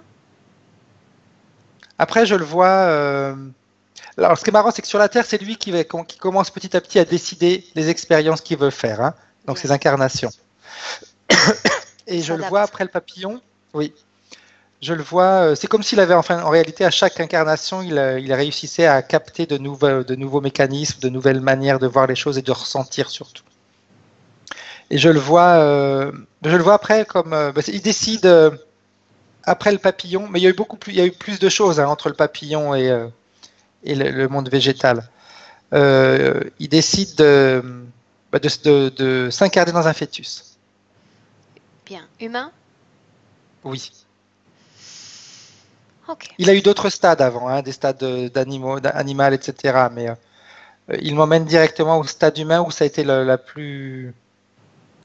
Après, je le vois. Alors, ce qui est marrant, c'est que sur la Terre, c'est lui qui commence petit à petit à décider les expériences qu'il veut faire. Hein, donc, bien. ses incarnations. Et Il je le vois s'adapte. après le papillon. Oui. Je le vois. C'est comme s'il avait, enfin, en réalité, à chaque incarnation, il réussissait à capter de nouveaux mécanismes, de nouvelles manières de voir les choses et de ressentir surtout. Et je le vois après comme, il décide après le papillon, mais il y a eu plus de choses hein, entre le papillon et le monde végétal. Il décide de s'incarner dans un fœtus. Bien. Humain? Oui. Ok. Il a eu d'autres stades avant, hein, des stades d'animal, etc. Mais il m'emmène directement au stade humain où ça a été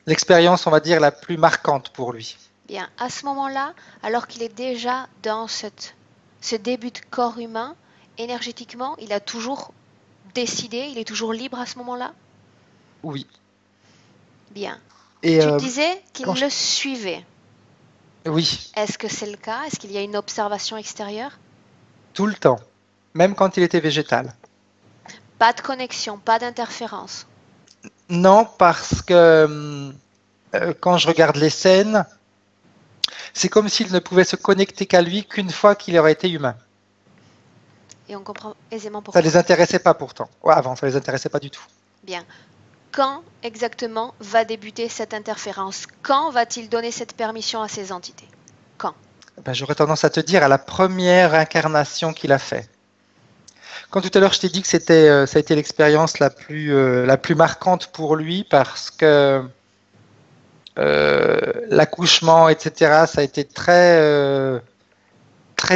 l'expérience, on va dire, la plus marquante pour lui. Bien. À ce moment-là, alors qu'il est déjà dans ce début de corps humain, énergétiquement, il a toujours décidé, il est toujours libre à ce moment-là? Oui. Bien. Et Tu disais quand qu'il le suivait. oui, Est-ce que c'est le cas? Est-ce qu'il y a une observation extérieure? tout le temps, même quand il était végétal. Pas de connexion, pas d'interférence. Non, parce que quand je regarde les scènes, c'est comme s'il ne pouvait se connecter qu'à lui qu'une fois qu'il aurait été humain. Et on comprend aisément Ça pourquoi. les intéressait pas pourtant. Ouais, avant, ça les intéressait pas du tout. Bien. Quand exactement va débuter cette interférence? Quand va-t-il donner cette permission à ces entités? Quand? Ben, j'aurais tendance à te dire à la première incarnation qu'il a fait. Quand tout à l'heure je t'ai dit que ça a été l'expérience la plus marquante pour lui parce que l'accouchement, etc., ça a été très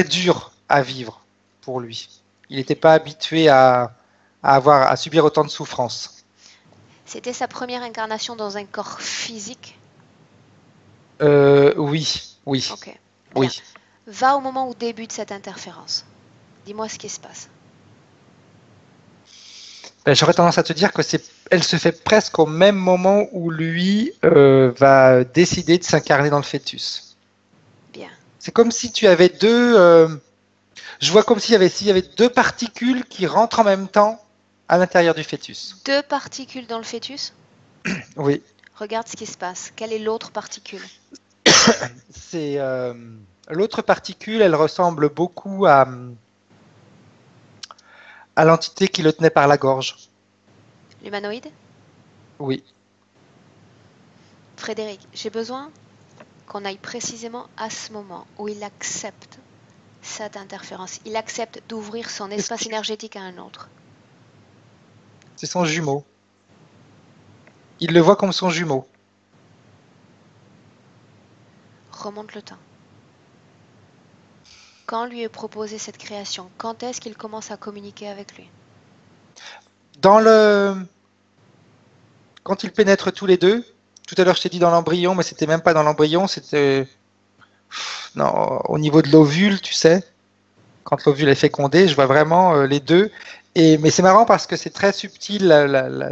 dur à vivre pour lui. Il n'était pas habitué à subir autant de souffrances. C'était sa première incarnation dans un corps physique? Oui, oui, Ok. Bien. oui. Va au moment où débute cette interférence. Dis-moi ce qui se passe. Ben, j'aurais tendance à te dire que elle se fait presque au même moment où lui va décider de s'incarner dans le fœtus. Bien. C'est comme si tu avais je vois comme s'il y avait deux particules qui rentrent en même temps à l'intérieur du fœtus. Deux particules dans le fœtus? Oui, Regarde ce qui se passe. Quelle est l'autre particule? c'est l'autre particule, elle ressemble beaucoup à l'entité qui le tenait par la gorge. L'humanoïde? Oui, Frédéric, j'ai besoin qu'on aille précisément à ce moment où il accepte cette interférence. Il accepte d'ouvrir son espace énergétique à un autre. c'est son jumeau. Il le voit comme son jumeau. Remonte le temps. Quand lui est proposée cette création? Quand est-ce qu'il commence à communiquer avec lui? Dans le quand ils pénètrent tous les deux, tout à l'heure je t'ai dit dans l'embryon, mais c'était même pas dans l'embryon, c'était non, au niveau de l'ovule, tu sais, quand l'ovule est fécondé, je vois vraiment les deux. Mais c'est marrant parce que c'est très subtil.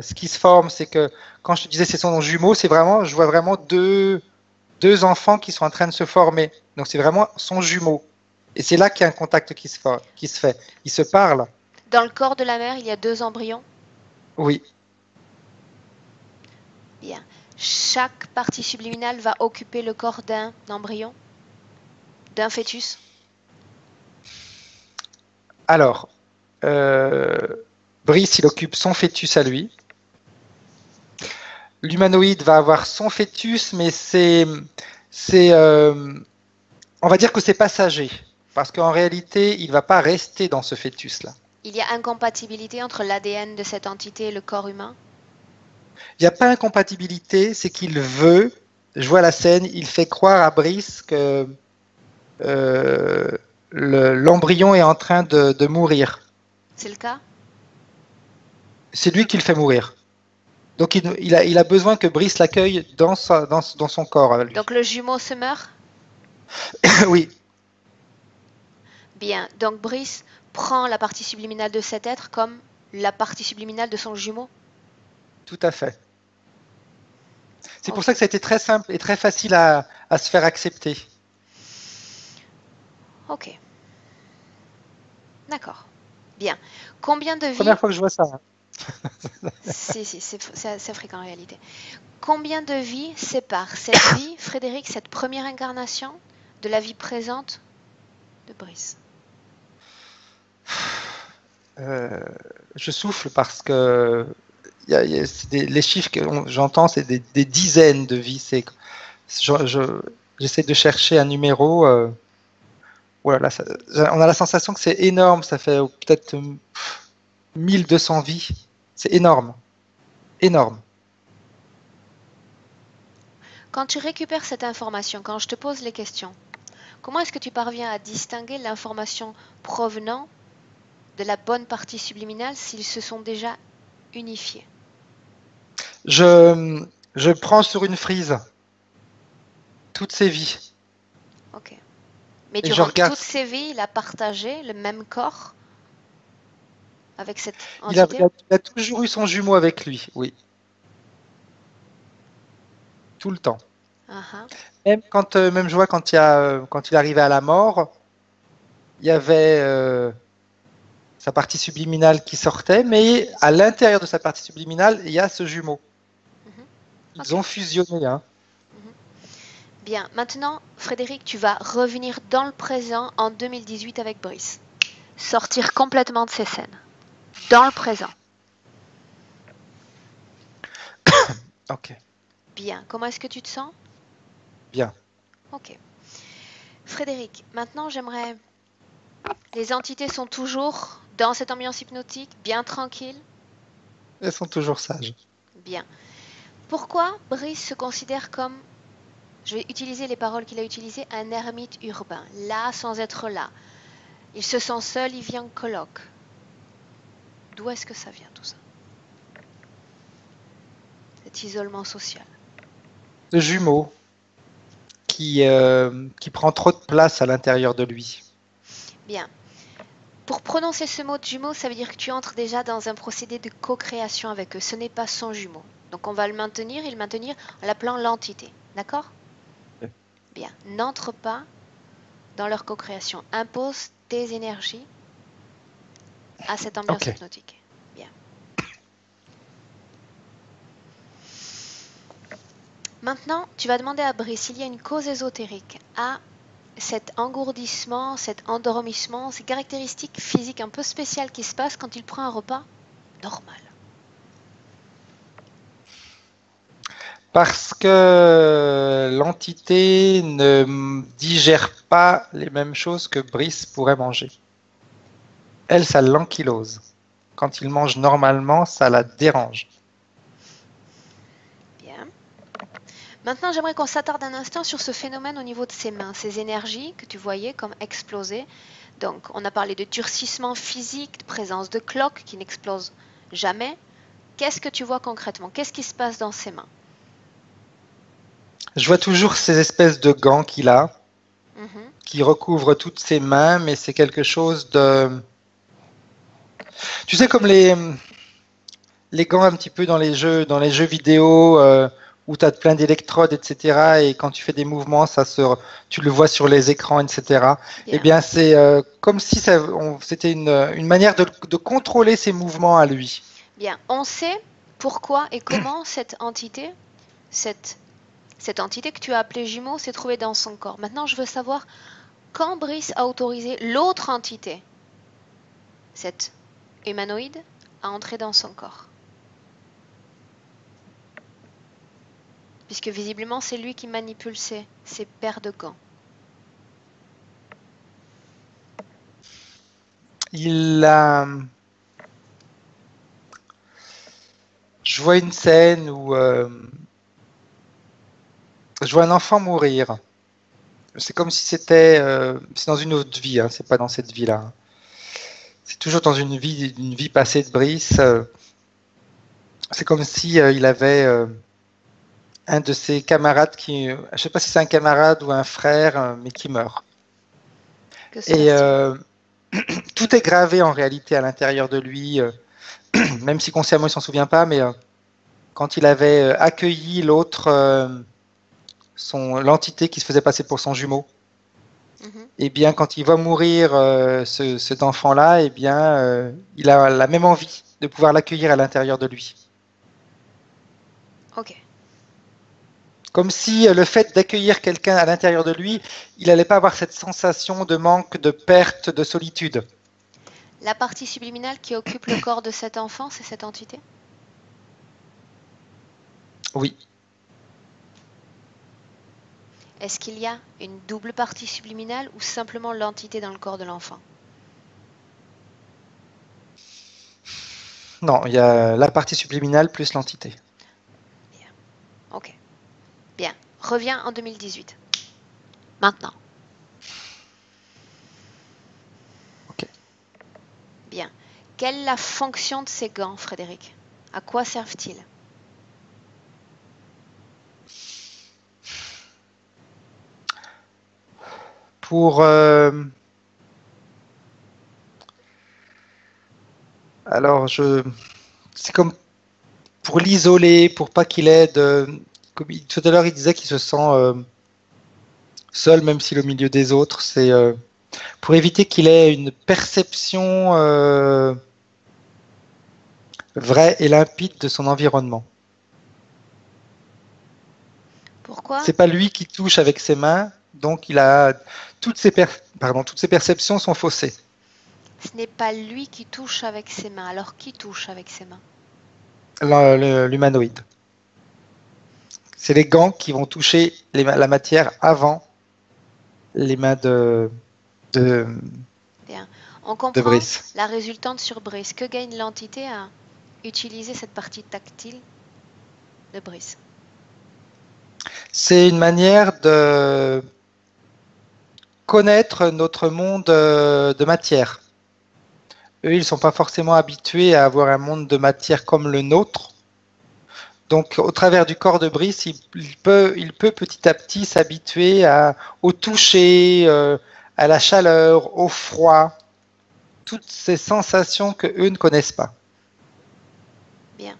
Ce qui se forme, c'est que quand je te disais c'est son jumeau, c'est vraiment, je vois vraiment deux enfants qui sont en train de se former. Donc c'est vraiment son jumeau. Et c'est là qu'il y a un contact qui se fait. Ils se parlent. Dans le corps de la mère, il y a 2 embryons. Oui, Bien. Chaque partie subliminale va occuper le corps d'un embryon, d'un fœtus. alors, euh, Brice, il occupe son fœtus à lui. L'humanoïde va avoir son fœtus, mais c'est, on va dire que c'est passager. Parce qu'en réalité, il ne va pas rester dans ce fœtus-là. Il y a incompatibilité entre l'ADN de cette entité et le corps humain. Il n'y a pas incompatibilité, c'est qu'il veut, je vois la scène, il fait croire à Brice que l'embryon est en train de mourir. C'est le cas? C'est lui qui le fait mourir. Donc il a besoin que Brice l'accueille dans son corps. À lui. Donc le jumeau se meurt? Oui, Bien. Donc Brice prend la partie subliminale de cet être comme la partie subliminale de son jumeau? tout à fait. C'est pour Ok. ça que ça a été très simple et très facile à se faire accepter. Ok. D'accord. Bien. Combien de vies... Première fois que je vois ça. Hein. Si, c'est fréquent en réalité. Combien de vies séparent cette vie, Frédéric, cette première incarnation, de la vie présente de Brice? Je souffle parce que les chiffres que j'entends, c'est des dizaines de vies. J'essaie de chercher un numéro. Voilà, on a la sensation que c'est énorme. Ça fait peut-être 1200 vies. C'est énorme. Énorme. Quand tu récupères cette information, quand je te pose les questions, comment est-ce que tu parviens à distinguer l'information provenant de la bonne partie subliminale s'ils se sont déjà unifiés? Je prends sur une frise toutes ces vies. Ok. Mais Et je durant regarde. toutes ces vies, il a partagé le même corps avec cette Il a, entité? il a toujours eu son jumeau avec lui, oui. Tout le temps. Même je vois quand il arrivait à la mort, il y avait sa partie subliminale qui sortait, mais à l'intérieur de sa partie subliminale, il y a ce jumeau. Ils ont fusionné. Hein. Bien, maintenant, Frédéric, tu vas revenir dans le présent en 2018 avec Brice. Sortir complètement de ces scènes. Dans le présent. Ok, Bien. Comment est-ce que tu te sens? bien. Ok. Frédéric, maintenant j'aimerais... Les entités sont toujours dans cette ambiance hypnotique, bien tranquille? Elles sont toujours sages. Bien. Pourquoi Brice se considère comme, je vais utiliser les paroles qu'il a utilisées, un ermite urbain, là sans être là? Il se sent seul, il vit en coloc. D'où est-ce que ça vient tout ça? Cet isolement social. Le jumeau qui prend trop de place à l'intérieur de lui. Bien. Pour prononcer ce mot de jumeau, ça veut dire que tu entres déjà dans un procédé de co-création avec eux. Ce n'est pas son jumeau. Donc on va le maintenir en l'appelant l'entité. D'accord? Oui. Bien. N'entre pas dans leur co-création. Impose tes énergies à cette ambiance hypnotique. Bien. Maintenant, tu vas demander à Brice s'il y a une cause ésotérique à cet engourdissement, cet endormissement, ces caractéristiques physiques un peu spéciales qui se passent quand il prend un repas normal. Parce que l'entité ne digère pas les mêmes choses que Brice pourrait manger. Elle, ça l'ankylose. Quand il mange normalement, ça la dérange. Bien. Maintenant, j'aimerais qu'on s'attarde un instant sur ce phénomène au niveau de ses mains, ces énergies que tu voyais comme exploser. Donc, on a parlé de durcissement physique, de présence de cloques qui n'explosent jamais, qu'est-ce que tu vois concrètement? Qu'est-ce qui se passe dans ses mains? Je vois toujours ces espèces de gants qu'il a, Mhm. qui recouvrent toutes ses mains, mais c'est quelque chose de... Tu sais, comme les gants un petit peu dans les jeux vidéo, où tu as plein d'électrodes, etc. Et quand tu fais des mouvements, tu le vois sur les écrans, etc. Eh Bien. bien, c'est comme si c'était une manière de contrôler ses mouvements à lui. Bien. On sait pourquoi et comment cette entité que tu as appelée jumeau s'est trouvée dans son corps. Maintenant, je veux savoir quand Brice a autorisé l'autre entité, cette humanoïde, à entrer dans son corps. Puisque visiblement, c'est lui qui manipule ses paires de gants. Je vois une scène où je vois un enfant mourir. C'est comme si c'est dans une autre vie, hein, c'est pas dans cette vie-là. C'est toujours dans une vie passée de Brice. C'est comme si il avait un de ses camarades je sais pas si c'est un camarade ou un frère, mais qui meurt. Que se Et passe-t-il? tout est gravé en réalité à l'intérieur de lui, même si consciemment il s'en souvient pas, mais quand il avait accueilli l'entité qui se faisait passer pour son jumeau, Mhm. et bien quand il va mourir cet enfant-là, et bien il a la même envie de pouvoir l'accueillir à l'intérieur de lui. Ok. Comme si le fait d'accueillir quelqu'un à l'intérieur de lui, il n'allait pas avoir cette sensation de manque, de perte, de solitude. La partie subliminale qui occupe le corps de cet enfant, c'est cette entité? Oui. Est-ce qu'il y a une double partie subliminale ou simplement l'entité dans le corps de l'enfant? Non, il y a la partie subliminale plus l'entité. Bien. Ok. Bien. Reviens en 2018. Maintenant. Ok. Bien. Quelle est la fonction de ces gants, Frédéric? À quoi servent-ils? Pour alors c'est comme pour l'isoler, pour pas qu'il ait tout à l'heure il disait qu'il se sent seul même s'il est au milieu des autres. C'est pour éviter qu'il ait une perception vraie et limpide de son environnement. Pourquoi? C'est pas lui qui touche avec ses mains, donc toutes ses perceptions sont faussées. Ce n'est pas lui qui touche avec ses mains. Alors qui touche avec ses mains? L'humanoïde. C'est les gants qui vont toucher la matière avant les mains de Bien. On comprend Brice. la résultante sur Brice. Que gagne l'entité à utiliser cette partie tactile de Brice? C'est une manière de connaître notre monde de matière. Eux, ils ne sont pas forcément habitués à avoir un monde de matière comme le nôtre. Donc, au travers du corps de Brice, il peut petit à petit s'habituer au toucher, à la chaleur, au froid, toutes ces sensations que eux ne connaissent pas. Bien.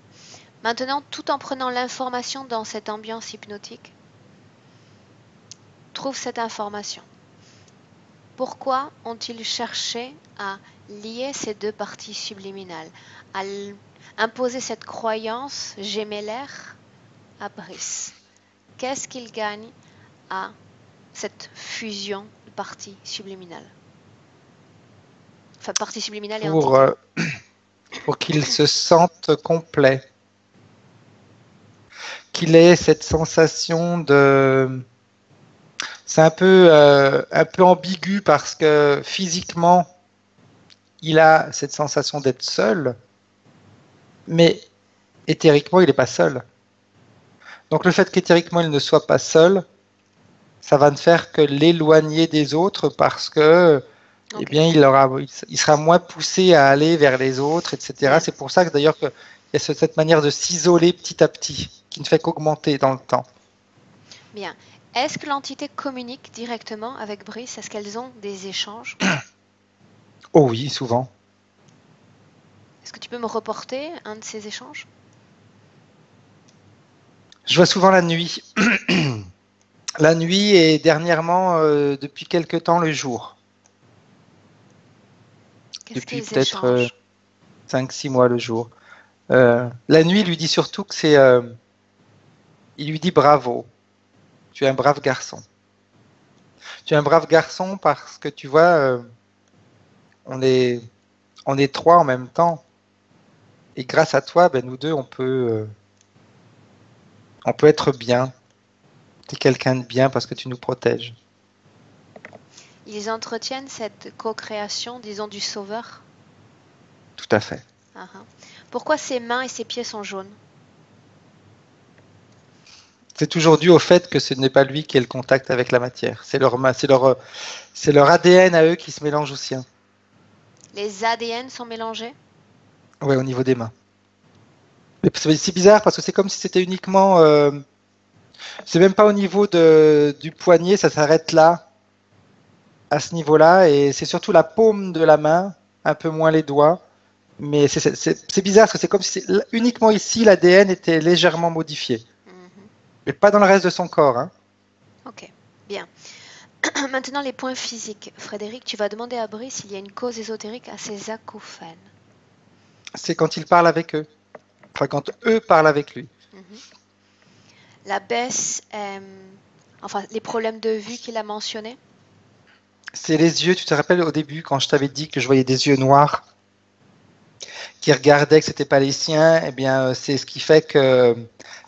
Maintenant, tout en prenant l'information dans cette ambiance hypnotique, trouve cette information. Pourquoi ont-ils cherché à lier ces deux parties subliminales, à imposer cette croyance gémellaire à Brice? Qu'est-ce qu'il gagne à cette fusion de parties subliminales? Enfin, partie subliminale et entité. Pour qu'il se sente complet, qu'il ait cette sensation de... C'est un peu ambigu parce que physiquement, il a cette sensation d'être seul, mais éthériquement, il n'est pas seul. Donc le fait qu'éthériquement, il ne soit pas seul, ça va ne faire que l'éloigner des autres parce que eh bien, il sera moins poussé à aller vers les autres, etc. Bien. C'est pour ça que d'ailleurs Il y a cette manière de s'isoler petit à petit, qui ne fait qu'augmenter dans le temps. Bien. Est-ce que l'entité communique directement avec Brice? Est-ce qu'elles ont des échanges? Oh oui, souvent. Est-ce que tu peux me reporter un de ces échanges? Je vois souvent la nuit. La nuit et dernièrement, depuis quelque temps, le jour. Qu'est-ce Depuis qu'ils peut-être échangent? 5-6 mois le jour. La nuit, il lui dit surtout que c'est... il lui dit bravo, tu es un brave garçon. Tu es un brave garçon parce que tu vois, on est, on est trois en même temps. Et grâce à toi, ben, nous deux, on peut être bien. Tu es quelqu'un de bien parce que tu nous protèges. Ils entretiennent cette co-création, disons, du sauveur. Tout à fait. Pourquoi ses mains et ses pieds sont jaunes? C'est toujours dû au fait que ce n'est pas lui qui est le contact avec la matière. C'est leur ADN à eux qui se mélange au sien. Les ADN sont mélangés? Ouais, au niveau des mains. Mais c'est bizarre parce que c'est comme si c'était uniquement... c'est même pas au niveau du poignet, ça s'arrête là, à ce niveau-là, et c'est surtout la paume de la main, un peu moins les doigts. Mais c'est bizarre parce que c'est comme si uniquement ici l'ADN était légèrement modifié. Mais pas dans le reste de son corps. Hein. Ok, bien. Maintenant, les points physiques. Frédéric, tu vas demander à Brice s'il y a une cause ésotérique à ces acouphènes. C'est quand il parle avec eux. Enfin, quand eux parlent avec lui. La baisse, enfin, les problèmes de vue qu'il a mentionnés. C'est les yeux, tu te rappelles au début quand je t'avais dit que je voyais des yeux noirs qui regardaient que c'était pas les siens, eh bien c'est ce qui fait que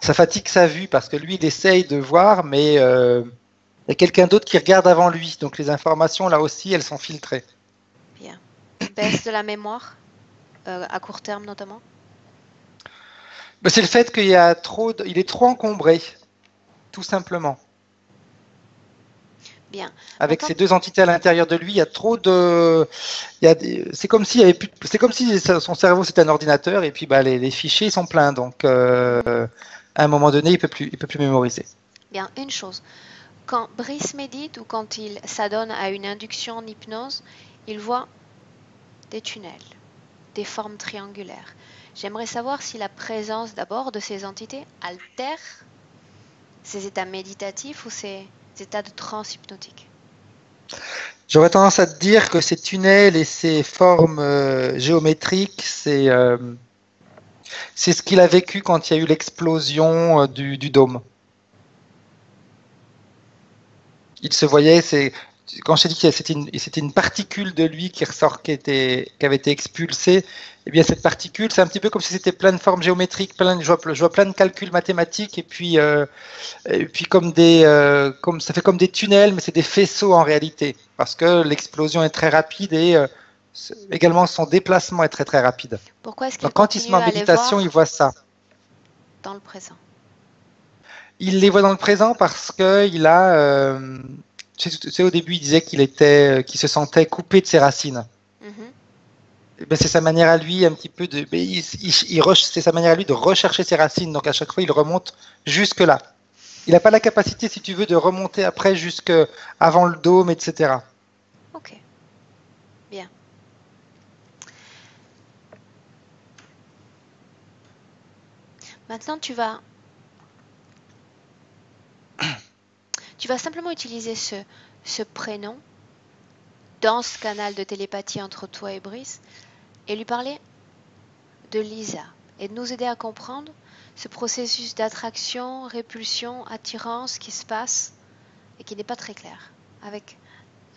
ça fatigue sa vue parce que lui il essaye de voir mais il y a quelqu'un d'autre qui regarde avant lui, donc les informations là aussi elles sont filtrées. Bien. Baisse de la mémoire, à court terme notamment. Mais c'est le fait qu'il y a il est trop encombré, tout simplement. Bien. Avec ces deux entités à l'intérieur de lui, il y a trop de. C'est comme s'il y avait plus. C'est comme si son cerveau c'était un ordinateur et puis bah, les fichiers sont pleins. Donc à un moment donné, il peut plus mémoriser. Bien, une chose. Quand Brice médite ou quand il s'adonne à une induction en hypnose, il voit des tunnels, des formes triangulaires. J'aimerais savoir si la présence d'abord de ces entités altère ces états méditatifs ou ces états de transe hypnotique. J'aurais tendance à te dire que ces tunnels et ces formes géométriques, c'est ce qu'il a vécu quand il y a eu l'explosion du dôme. Il se voyait, quand je t'ai dit que c'était une particule de lui qui ressort, qui avait été expulsée, eh bien cette particule, c'est un petit peu comme si c'était plein de formes géométriques, je vois plein de calculs mathématiques, et puis comme ça fait comme des tunnels, mais c'est des faisceaux en réalité, parce que l'explosion est très rapide et également son déplacement est très très rapide. Pourquoi est-ce qu'il Donc quand il se met en méditation, il voit ça. Dans le présent. Il les voit dans le présent parce que il a. Tu sais, au début, il disait qu'il se sentait coupé de ses racines. Ben, c'est sa manière à lui, un petit peu de. C'est sa manière à lui de rechercher ses racines. Donc à chaque fois, il remonte jusque là. Il n'a pas la capacité, si tu veux, de remonter après jusque avant le dôme, etc. Ok. Bien. Maintenant, tu vas simplement utiliser ce prénom dans ce canal de télépathie entre toi et Brice et lui parler de Lisa et de nous aider à comprendre ce processus d'attraction, répulsion, attirance qui se passe et qui n'est pas très clair avec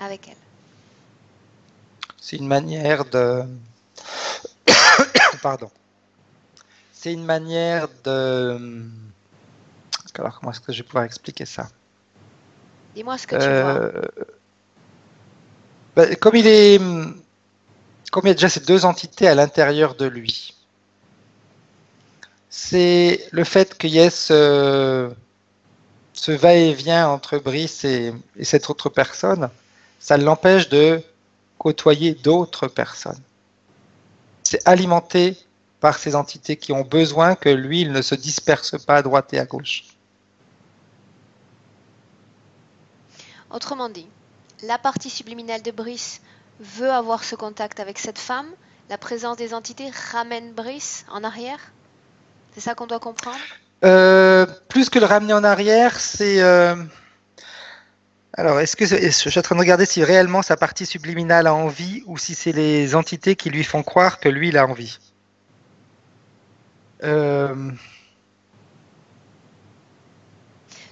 elle. C'est une manière de... Pardon. C'est une manière de... Alors, comment est-ce que je vais pouvoir expliquer ça? Dis-moi ce que tu vois. Ben, comme il y a déjà ces deux entités à l'intérieur de lui, c'est le fait qu'il y ait ce va-et-vient entre Brice et cette autre personne, ça l'empêche de côtoyer d'autres personnes. C'est alimenté par ces entités qui ont besoin que lui, il ne se disperse pas à droite et à gauche. Autrement dit, la partie subliminale de Brice veut avoir ce contact avec cette femme. La présence des entités ramène Brice en arrière. C'est ça qu'on doit comprendre? Plus que le ramener en arrière, c'est... Alors, je suis en train de regarder si réellement sa partie subliminale a envie ou si c'est les entités qui lui font croire que lui, il a envie.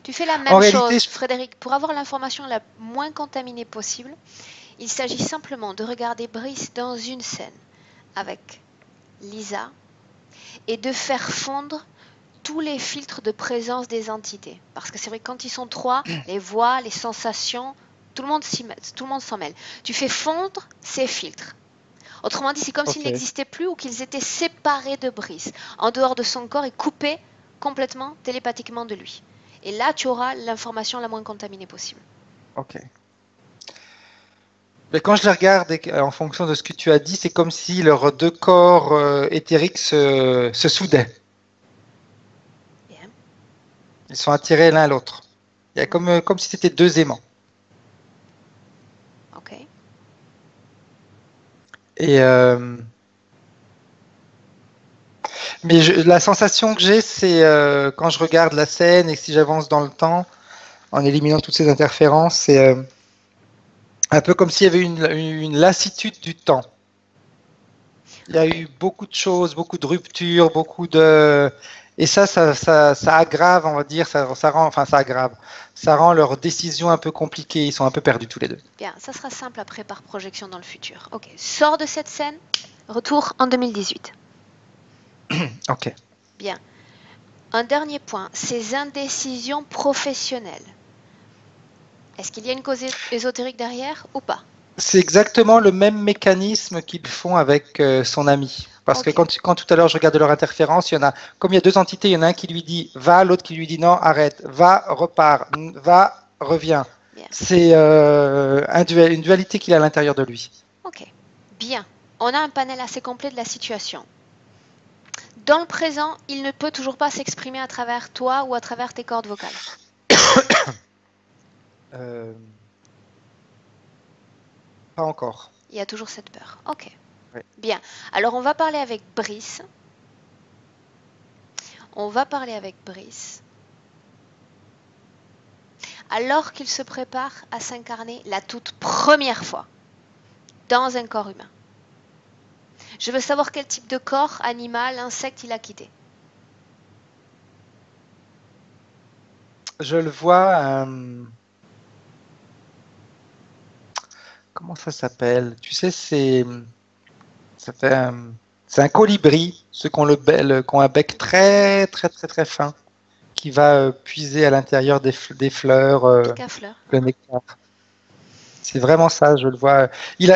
Tu fais la En même réalité, chose, Frédéric. Pour avoir l'information la moins contaminée possible, il s'agit simplement de regarder Brice dans une scène avec Lisa et de faire fondre tous les filtres de présence des entités. Parce que c'est vrai que quand ils sont trois, les voix, les sensations, tout le monde s'en mêle. Tu fais fondre ces filtres. Autrement dit, c'est comme s'ils n'existaient plus ou qu'ils étaient séparés de Brice, en dehors de son corps et coupés complètement télépathiquement de lui. Et là, tu auras l'information la moins contaminée possible. Ok. Mais quand je les regarde en fonction de ce que tu as dit, c'est comme si leurs deux corps éthériques se soudaient. Bien. Ils sont attirés l'un à l'autre. Il y a comme si c'était deux aimants. Ok. Et mais la sensation que j'ai, c'est quand je regarde la scène et si j'avance dans le temps, en éliminant toutes ces interférences, c'est un peu comme s'il y avait une lassitude du temps. Il y a eu beaucoup de choses, beaucoup de ruptures, beaucoup de... Et ça aggrave, on va dire, ça aggrave. Ça rend leurs décisions un peu compliquées, ils sont un peu perdus tous les deux. Bien, ça sera simple après par projection dans le futur. Ok, sors de cette scène, retour en 2018. Ok. Bien. Un dernier point, ces indécisions professionnelles. Est-ce qu'il y a une cause ésotérique derrière ou pas? C'est exactement le même mécanisme qu'ils font avec son ami. Parce que quand tout à l'heure je regardais leur interférence, il y en a, comme il y a deux entités, il y en a un qui lui dit va, l'autre qui lui dit non, arrête, va, repart, va, reviens. Bien. C'est une dualité qu'il a à l'intérieur de lui. Ok, bien. On a un panel assez complet de la situation. Dans le présent, il ne peut toujours pas s'exprimer à travers toi ou à travers tes cordes vocales. Pas encore. Il y a toujours cette peur. Ok. Oui. Bien. Alors on va parler avec Brice. Alors qu'il se prépare à s'incarner la toute première fois dans un corps humain. Je veux savoir quel type de corps, animal, insecte il a quitté. Je le vois. Comment ça s'appelle? Tu sais, c'est un colibri, ceux qui ont un bec très très très très fin, qui va puiser à l'intérieur des fleurs le nectar. C'est vraiment ça, je le vois.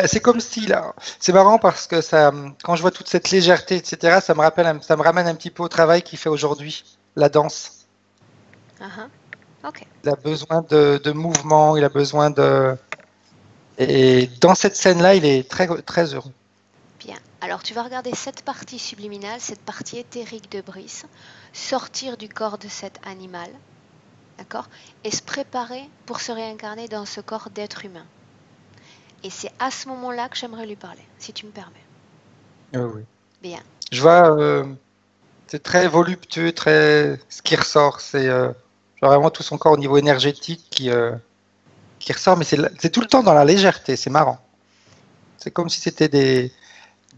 C'est comme c'est marrant parce que quand je vois toute cette légèreté, etc., ça me ramène un petit peu au travail qu'il fait aujourd'hui, la danse. Okay. Il a besoin de mouvement, il a besoin de... Et dans cette scène-là, il est très, très heureux. Bien. Alors, tu vas regarder cette partie subliminale, cette partie éthérique de Brice, sortir du corps de cet animal, d'accord, et se préparer pour se réincarner dans ce corps d'être humain. Et c'est à ce moment-là que j'aimerais lui parler, si tu me permets. Oui. Bien. Je vois, c'est très voluptueux, ce qui ressort, c'est vraiment tout son corps au niveau énergétique qui ressort, mais c'est tout le temps dans la légèreté, c'est marrant. C'est comme si c'était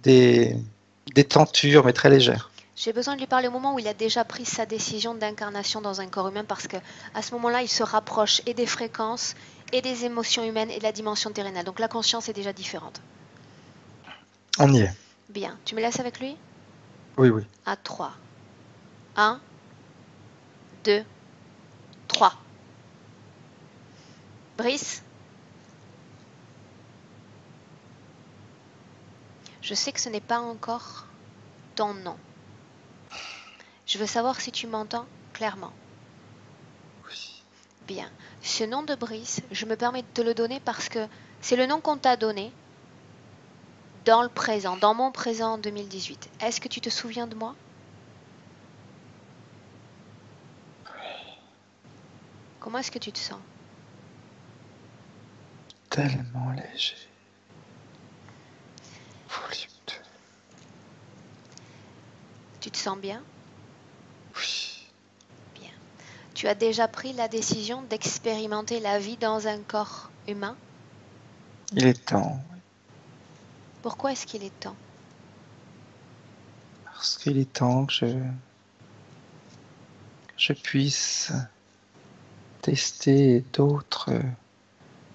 des tentures, mais très légères. J'ai besoin de lui parler au moment où il a déjà pris sa décision d'incarnation dans un corps humain, parce que à ce moment-là, il se rapproche et des fréquences, et des émotions humaines, et de la dimension terrénale. Donc la conscience est déjà différente. On y est. Bien. Tu me laisses avec lui? Oui, oui. À 3. 1, 2, 3. Brice? Je sais que ce n'est pas encore ton nom. Je veux savoir si tu m'entends clairement. Oui. Bien. Ce nom de Brice, je me permets de te le donner parce que c'est le nom qu'on t'a donné dans le présent, dans mon présent en 2018. Est-ce que tu te souviens de moi? Comment est-ce que tu te sens? Tellement léger. Voluptueux. Tu te sens bien? Oui. Bien. Tu as déjà pris la décision d'expérimenter la vie dans un corps humain? Il est temps. Pourquoi est-ce qu'il est temps? Parce qu'il est temps que je puisse tester d'autres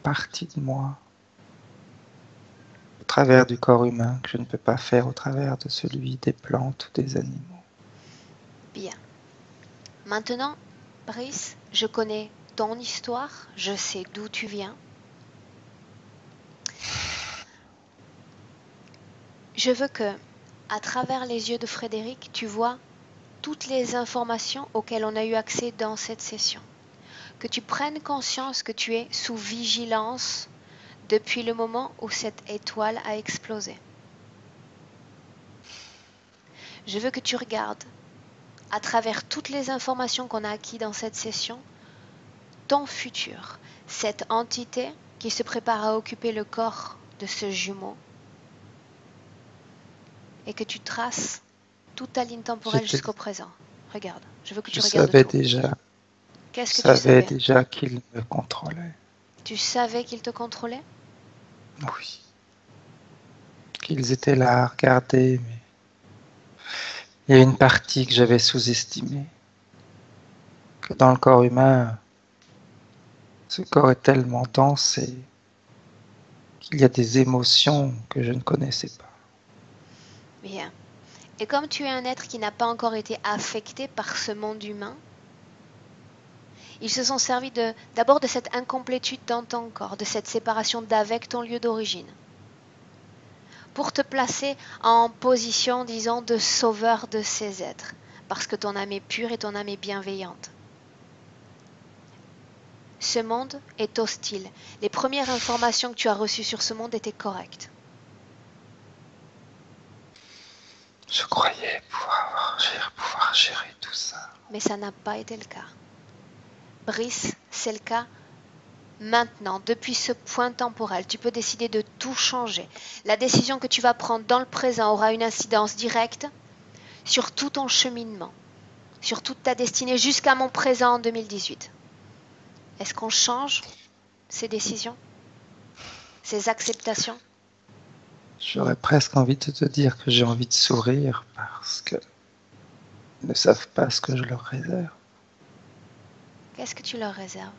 parties de moi au travers du corps humain que je ne peux pas faire au travers de celui des plantes ou des animaux. Bien. Maintenant, Brice, je connais ton histoire, je sais d'où tu viens. Je veux que, à travers les yeux de Frédéric, tu vois toutes les informations auxquelles on a eu accès dans cette session. Que tu prennes conscience que tu es sous vigilance depuis le moment où cette étoile a explosé. Je veux que tu regardes, à travers toutes les informations qu'on a acquises dans cette session, ton futur, cette entité qui se prépare à occuper le corps de ce jumeau, et que tu traces toute ta ligne temporelle jusqu'au présent. Regarde, je veux que tu regardes tout. Qu'est-ce que tu savais? Je savais déjà qu'il me contrôlait. Tu savais qu'il te contrôlait? Oui. Qu'ils étaient là à regarder, mais il y a une partie que j'avais sous-estimée. Que dans le corps humain, ce corps est tellement dense et qu'il y a des émotions que je ne connaissais pas. Bien. Et comme tu es un être qui n'a pas encore été affecté par ce monde humain, ils se sont servis d'abord de cette incomplétude dans ton corps, de cette séparation d'avec ton lieu d'origine, pour te placer en position, disons, de sauveur de ces êtres, parce que ton âme est pure et ton âme est bienveillante. Ce monde est hostile. Les premières informations que tu as reçues sur ce monde étaient correctes. Je croyais pouvoir gérer tout ça. Mais ça n'a pas été le cas. Brice, c'est le cas maintenant, depuis ce point temporel. Tu peux décider de tout changer. La décision que tu vas prendre dans le présent aura une incidence directe sur tout ton cheminement, sur toute ta destinée jusqu'à mon présent en 2018. Est-ce qu'on change ces décisions, ces acceptations? J'aurais presque envie de te dire que j'ai envie de sourire parce que ils ne savent pas ce que je leur réserve. Qu'est-ce que tu leur réserves?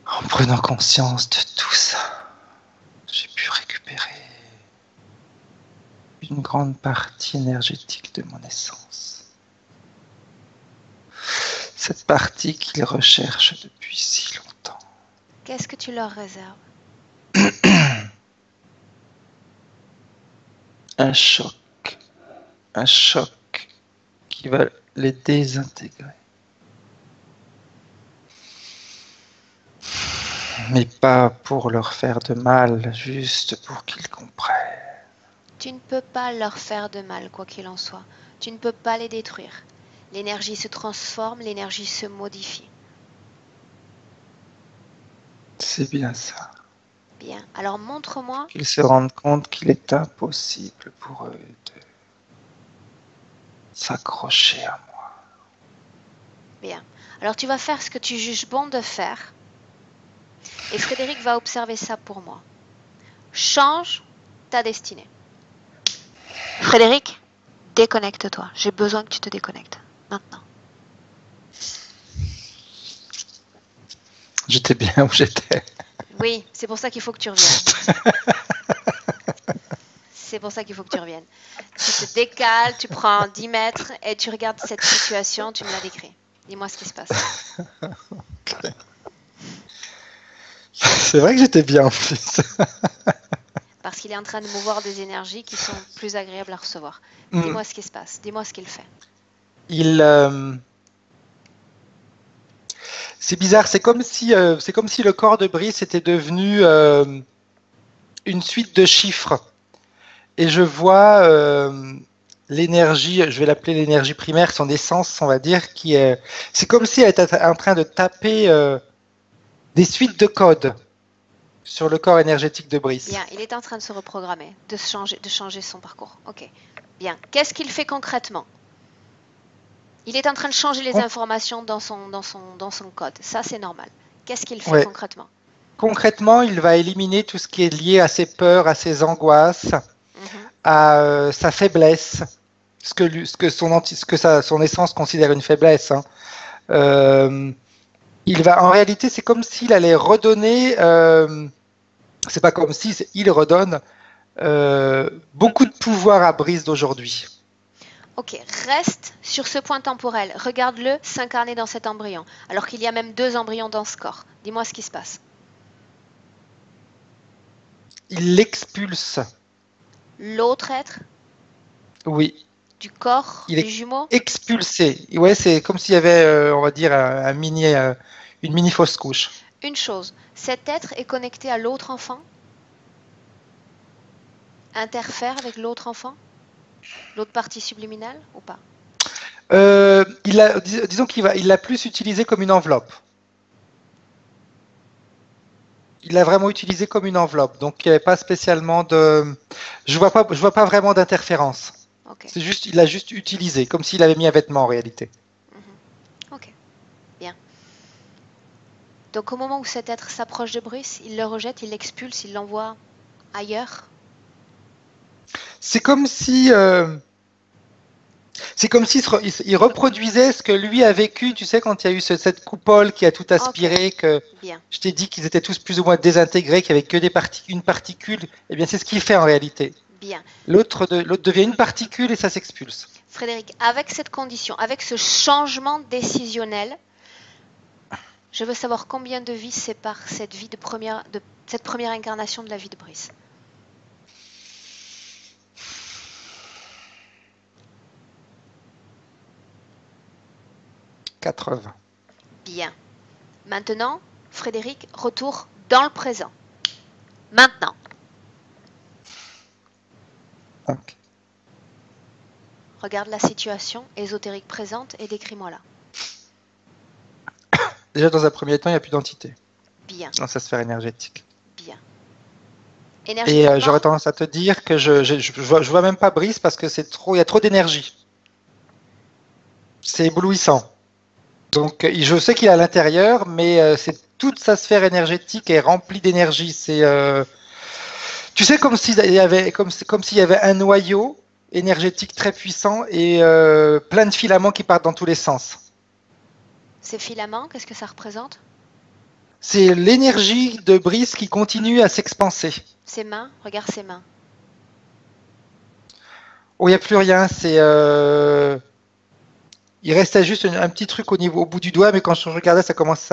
En prenant conscience de tout ça, j'ai pu récupérer une grande partie énergétique de mon essence. Cette partie qu'ils recherchent depuis si longtemps. Qu'est-ce que tu leur réserves? Un choc qui va les désintégrer. Mais pas pour leur faire de mal, juste pour qu'ils comprennent. Tu ne peux pas leur faire de mal, quoi qu'il en soit. Tu ne peux pas les détruire. L'énergie se transforme, l'énergie se modifie. C'est bien ça. Bien, alors montre-moi. Qu'ils se rendent compte qu'il est impossible pour eux de s'accrocher à moi. Bien, alors tu vas faire ce que tu juges bon de faire. Et Frédéric va observer ça pour moi. Change ta destinée. Frédéric, déconnecte-toi. J'ai besoin que tu te déconnectes. Maintenant. J'étais bien où j'étais. Oui, c'est pour ça qu'il faut que tu reviennes. C'est pour ça qu'il faut que tu reviennes. Tu te décales, tu prends 10 mètres et tu regardes cette situation, tu me la décris. Dis-moi ce qui se passe. Okay. C'est vrai que j'étais bien en plus. Parce qu'il est en train de mouvoir des énergies qui sont plus agréables à recevoir. Dis-moi ce qui se passe. Dis-moi ce qu'il fait. C'est bizarre, c'est comme si le corps de Brice était devenu une suite de chiffres. Et je vois l'énergie, je vais l'appeler l'énergie primaire, son essence, on va dire, c'est comme si elle était en train de taper des suites de codes sur le corps énergétique de Brice. Bien, il est en train de se reprogrammer, de changer son parcours. Ok, bien. Qu'est-ce qu'il fait concrètement? Il est en train de changer les informations dans son code. Ça, c'est normal. Qu'est-ce qu'il fait concrètement? Concrètement, il va éliminer tout ce qui est lié à ses peurs, à ses angoisses, à sa faiblesse, ce que son essence considère une faiblesse. Hein. En réalité, c'est comme s'il allait redonner, c'est pas comme si, il redonne beaucoup de pouvoir à Brice d'aujourd'hui. Ok, reste sur ce point temporel. Regarde-le s'incarner dans cet embryon, alors qu'il y a même 2 embryons dans ce corps. Dis-moi ce qui se passe. Il l'expulse. L'autre être? Oui. Du corps du jumeau? Expulsé. Ouais, c'est comme s'il y avait, on va dire, une mini fausse couche. Une chose, cet être est connecté à l'autre enfant? Interfère avec l'autre enfant? L'autre partie subliminale ou pas? Disons il l'a plus utilisé comme une enveloppe. Il l'a vraiment utilisé comme une enveloppe. Donc il n'y avait pas spécialement de. Je vois pas vraiment d'interférence. Okay. C'est juste, il l'a juste utilisé, comme s'il avait mis un vêtement en réalité. Ok, bien. Donc au moment où cet être s'approche de Brice, il le rejette, il l'expulse, il l'envoie ailleurs. C'est comme si il reproduisait ce que lui a vécu, tu sais, quand il y a eu cette coupole qui a tout aspiré, que bien. Je t'ai dit qu'ils étaient tous plus ou moins désintégrés, qu'il n'y avait que une particule. Eh bien, c'est ce qu'il fait en réalité. Bien. L'autre devient une particule et ça s'expulse. Frédéric, avec cette condition, avec ce changement décisionnel, je veux savoir combien de vies sépare cette première incarnation de la vie de Brice. 80. Bien. Maintenant, Frédéric, retour dans le présent. Maintenant. Okay. Regarde la situation ésotérique présente et décris-moi-la. Déjà, dans un premier temps, il n'y a plus d'entité. Bien. Dans sa sphère énergétique. Bien. Et j'aurais tendance à te dire que je vois même pas Brice parce que il y a trop d'énergie. C'est éblouissant. Donc, je sais qu'il est à l'intérieur, mais toute sa sphère énergétique est remplie d'énergie. Tu sais, comme s'il y avait un noyau énergétique très puissant et plein de filaments qui partent dans tous les sens. Ces filaments, qu'est-ce que ça représente? C'est l'énergie de Brice qui continue à s'expanser. Ses mains, regarde ses mains. Oh, il n'y a plus rien. Il restait juste un petit truc au bout du doigt, mais quand je regardais, ça commence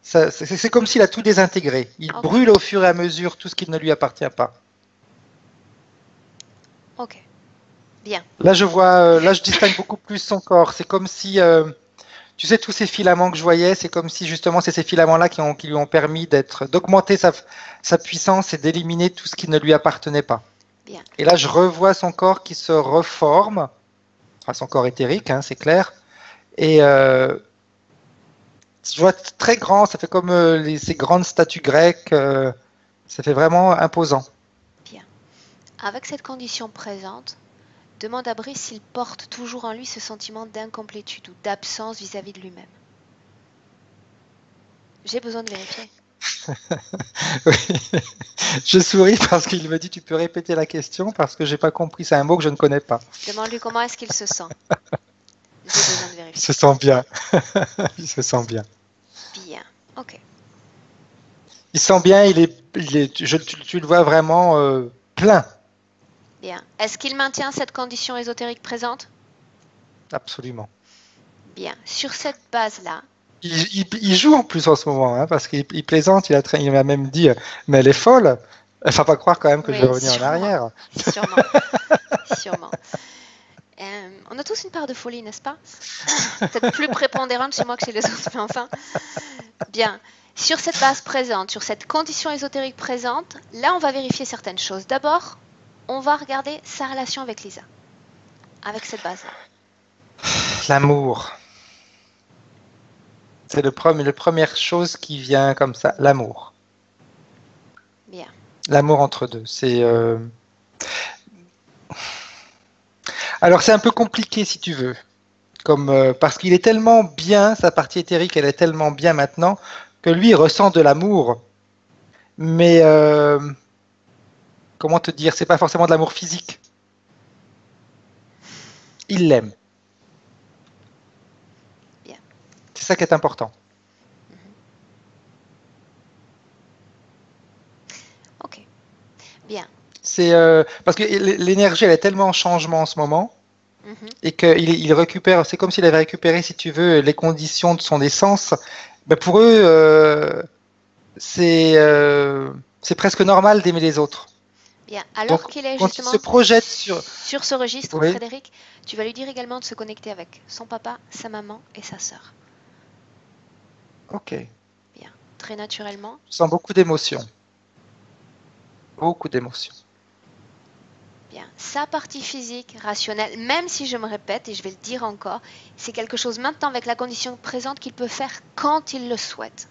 c'est comme s'il a tout désintégré. Il brûle au fur et à mesure tout ce qui ne lui appartient pas. Ok. Bien. Là, je distingue beaucoup plus son corps. C'est comme si, tu sais, tous ces filaments que je voyais, c'est comme si justement c'est ces filaments-là qui lui ont permis d'augmenter sa puissance et d'éliminer tout ce qui ne lui appartenait pas. Bien. Et là, je revois son corps qui se reforme, enfin son corps éthérique, hein, c'est clair. Et je vois très grand, ça fait comme ces grandes statues grecques, ça fait vraiment imposant. Bien. Avec cette condition présente, demande à Brice s'il porte toujours en lui ce sentiment d'incomplétude ou d'absence vis-à-vis de lui-même. J'ai besoin de vérifier. Oui. Je souris parce qu'il me dit tu peux répéter la question parce que j'ai pas compris, c'est un mot que je ne connais pas. Demande-lui comment est-ce qu'il se sent. J'ai besoin de vérifier. Il se sent bien. Il se sent bien. Bien, ok. Il se sent bien, tu le vois vraiment plein. Bien. Est-ce qu'il maintient cette condition ésotérique présente? Absolument. Bien. Sur cette base-là. Il joue en plus en ce moment, hein, parce qu'il plaisante, il m'a même dit mais elle est folle. Il ne faut pas croire quand même que je vais revenir en arrière. Sûrement. Sûrement. On a tous une part de folie, n'est-ce pas? Peut-être plus prépondérante chez moi que chez les autres, mais enfin. Bien. Sur cette base présente, sur cette condition ésotérique présente, là, on va vérifier certaines choses. D'abord, on va regarder sa relation avec Lisa. Avec cette base-là. L'amour. C'est la première chose qui vient comme ça, l'amour. Bien. L'amour entre deux. Alors c'est un peu compliqué si tu veux, parce qu'il est tellement bien, sa partie éthérique, elle est tellement bien maintenant, que lui il ressent de l'amour. Mais comment te dire, c'est pas forcément de l'amour physique. Il l'aime. Bien. C'est ça qui est important. Ok. Bien. C'est parce que l'énergie elle est tellement en changement en ce moment et qu'il récupère, c'est comme s'il avait récupéré, si tu veux, les conditions de son essence. Ben pour eux, c'est presque normal d'aimer les autres. Bien. Alors Donc, qu'il est quand justement il se projette sur ce registre, Oui. Frédéric, tu vas lui dire également de se connecter avec son papa, sa maman et sa sœur. Ok. Bien. Très naturellement. Je sens beaucoup d'émotions. Beaucoup d'émotions. Bien. Sa partie physique, rationnelle, même si je me répète et je vais le dire encore, c'est quelque chose maintenant avec la condition présente qu'il peut faire quand il le souhaite.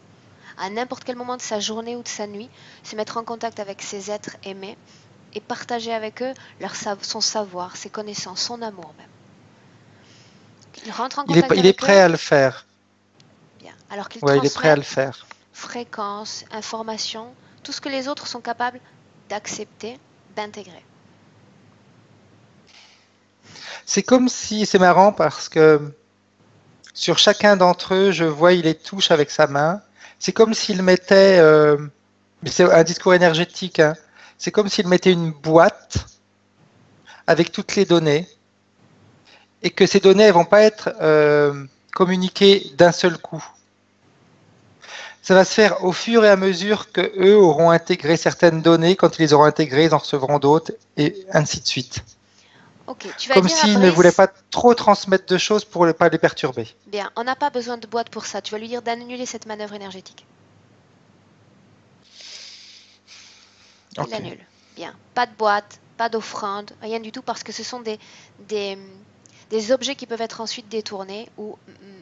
À n'importe quel moment de sa journée ou de sa nuit, se mettre en contact avec ses êtres aimés et partager avec eux son savoir, ses connaissances, son amour même. Il rentre en contact Il est avec prêt eux. à le faire. Bien. Alors qu'il Ouais, il est prêt à transmet le faire. fréquences, informations, tout ce que les autres sont capables d'accepter, d'intégrer. C'est comme si, c'est marrant parce que sur chacun d'entre eux, je vois, il les touche avec sa main. C'est comme s'il mettait, c'est un discours énergétique, hein. C'est comme s'il mettait une boîte avec toutes les données et que ces données ne vont pas être communiquées d'un seul coup. Ça va se faire au fur et à mesure que eux auront intégré certaines données. Quand ils les auront intégrées, ils en recevront d'autres et ainsi de suite. Ok, tu vas Comme dire à s'ils ne Brice, voulaient pas trop transmettre de choses pour ne pas les perturber. bien, on n'a pas besoin de boîte pour ça. Tu vas lui dire d'annuler cette manœuvre énergétique. Il Ok. l'annule. Bien. Pas de boîte, pas d'offrande, rien du tout parce que ce sont des objets qui peuvent être ensuite détournés ou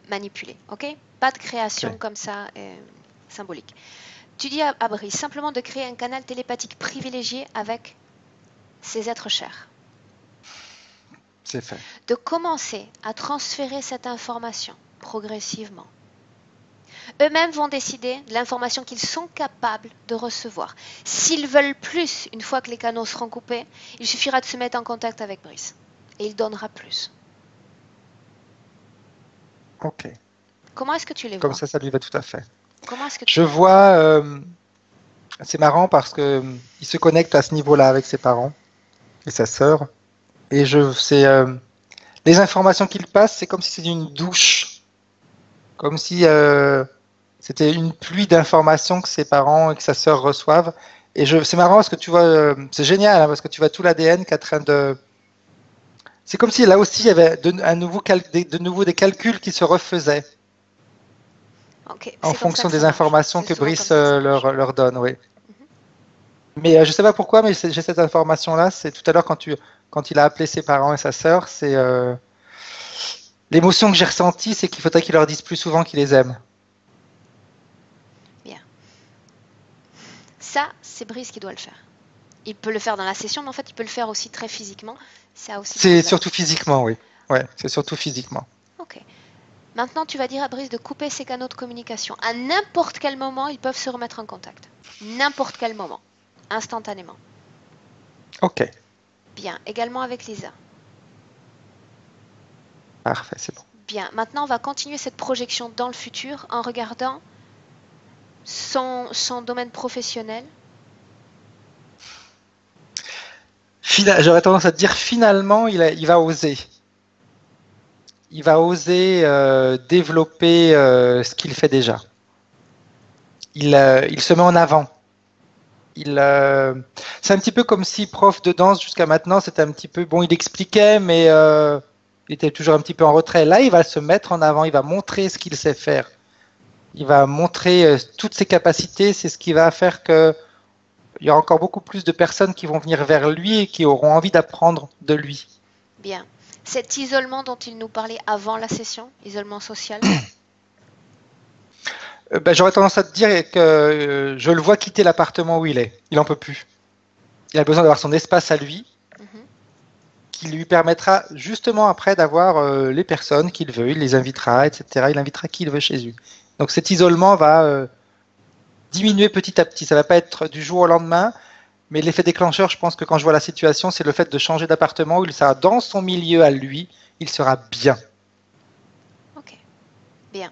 manipulés. Ok? Pas de création Ok. comme ça symbolique. Tu dis à Brice simplement de créer un canal télépathique privilégié avec ses êtres chers. C'est fait. De commencer à transférer cette information progressivement. Eux-mêmes vont décider de l'information qu'ils sont capables de recevoir. S'ils veulent plus, une fois que les canaux seront coupés, il suffira de se mettre en contact avec Brice. Et il donnera plus. Ok. Comment est-ce que tu les Comme vois? ça lui va tout à fait. Comment est-ce que tu Je les vois? vois, c'est marrant parce que il se connecte à ce niveau-là avec ses parents et sa sœur. Et les informations qu'il passe, c'est comme si c'était une douche. Comme si c'était une pluie d'informations que ses parents et que sa sœur reçoivent. Et c'est marrant parce que tu vois, c'est génial, hein, parce que tu vois tout l'ADN qui est en train de. C'est comme si là aussi il y avait de nouveau des calculs qui se refaisaient Ok, en c'est comme ça fonction que ça des marche. informations C'est que souvent comme Brice ça que ça marche. leur donne. Oui. Mhm. Mais je ne sais pas pourquoi, mais j'ai cette information-là. C'est tout à l'heure quand il a appelé ses parents et sa sœur, c'est l'émotion que j'ai ressentie, c'est qu'il faudrait qu'il leur dise plus souvent qu'il les aime. Bien. Ça, c'est Brice qui doit le faire. Il peut le faire dans la session, mais en fait, il peut le faire aussi très physiquement. Ça aussi C'est beaucoup surtout d'importance. physiquement, oui. Ouais, c'est surtout physiquement. Ok. Maintenant, tu vas dire à Brice de couper ses canaux de communication. À n'importe quel moment, ils peuvent se remettre en contact. N'importe quel moment. Instantanément. Ok, Bien. Également avec Lisa. parfait, c'est bon. Bien. Maintenant, on va continuer cette projection dans le futur en regardant son domaine professionnel. J'aurais tendance à te dire finalement, il va oser. Il va oser développer ce qu'il fait déjà. Il se met en avant. C'est un petit peu comme si prof de danse jusqu'à maintenant, c'était un petit peu bon. Il expliquait, mais Il était toujours un petit peu en retrait. Là, il va se mettre en avant, il va montrer ce qu'il sait faire. Il va montrer toutes ses capacités. C'est ce qui va faire que il y aura encore beaucoup plus de personnes qui vont venir vers lui et qui auront envie d'apprendre de lui. Bien. Cet isolement dont il nous parlait avant la session, isolement social, J'aurais tendance à te dire que je le vois quitter l'appartement où il est. Il n'en peut plus. Il a besoin d'avoir son espace à lui, qui lui permettra justement après d'avoir les personnes qu'il veut. Il les invitera, etc. Il invitera qui il veut chez lui. Donc cet isolement va diminuer petit à petit. Ça ne va pas être du jour au lendemain, mais l'effet déclencheur, je pense que quand je vois la situation, c'est le fait de changer d'appartement où il sera dans son milieu à lui, il sera bien. Ok, bien.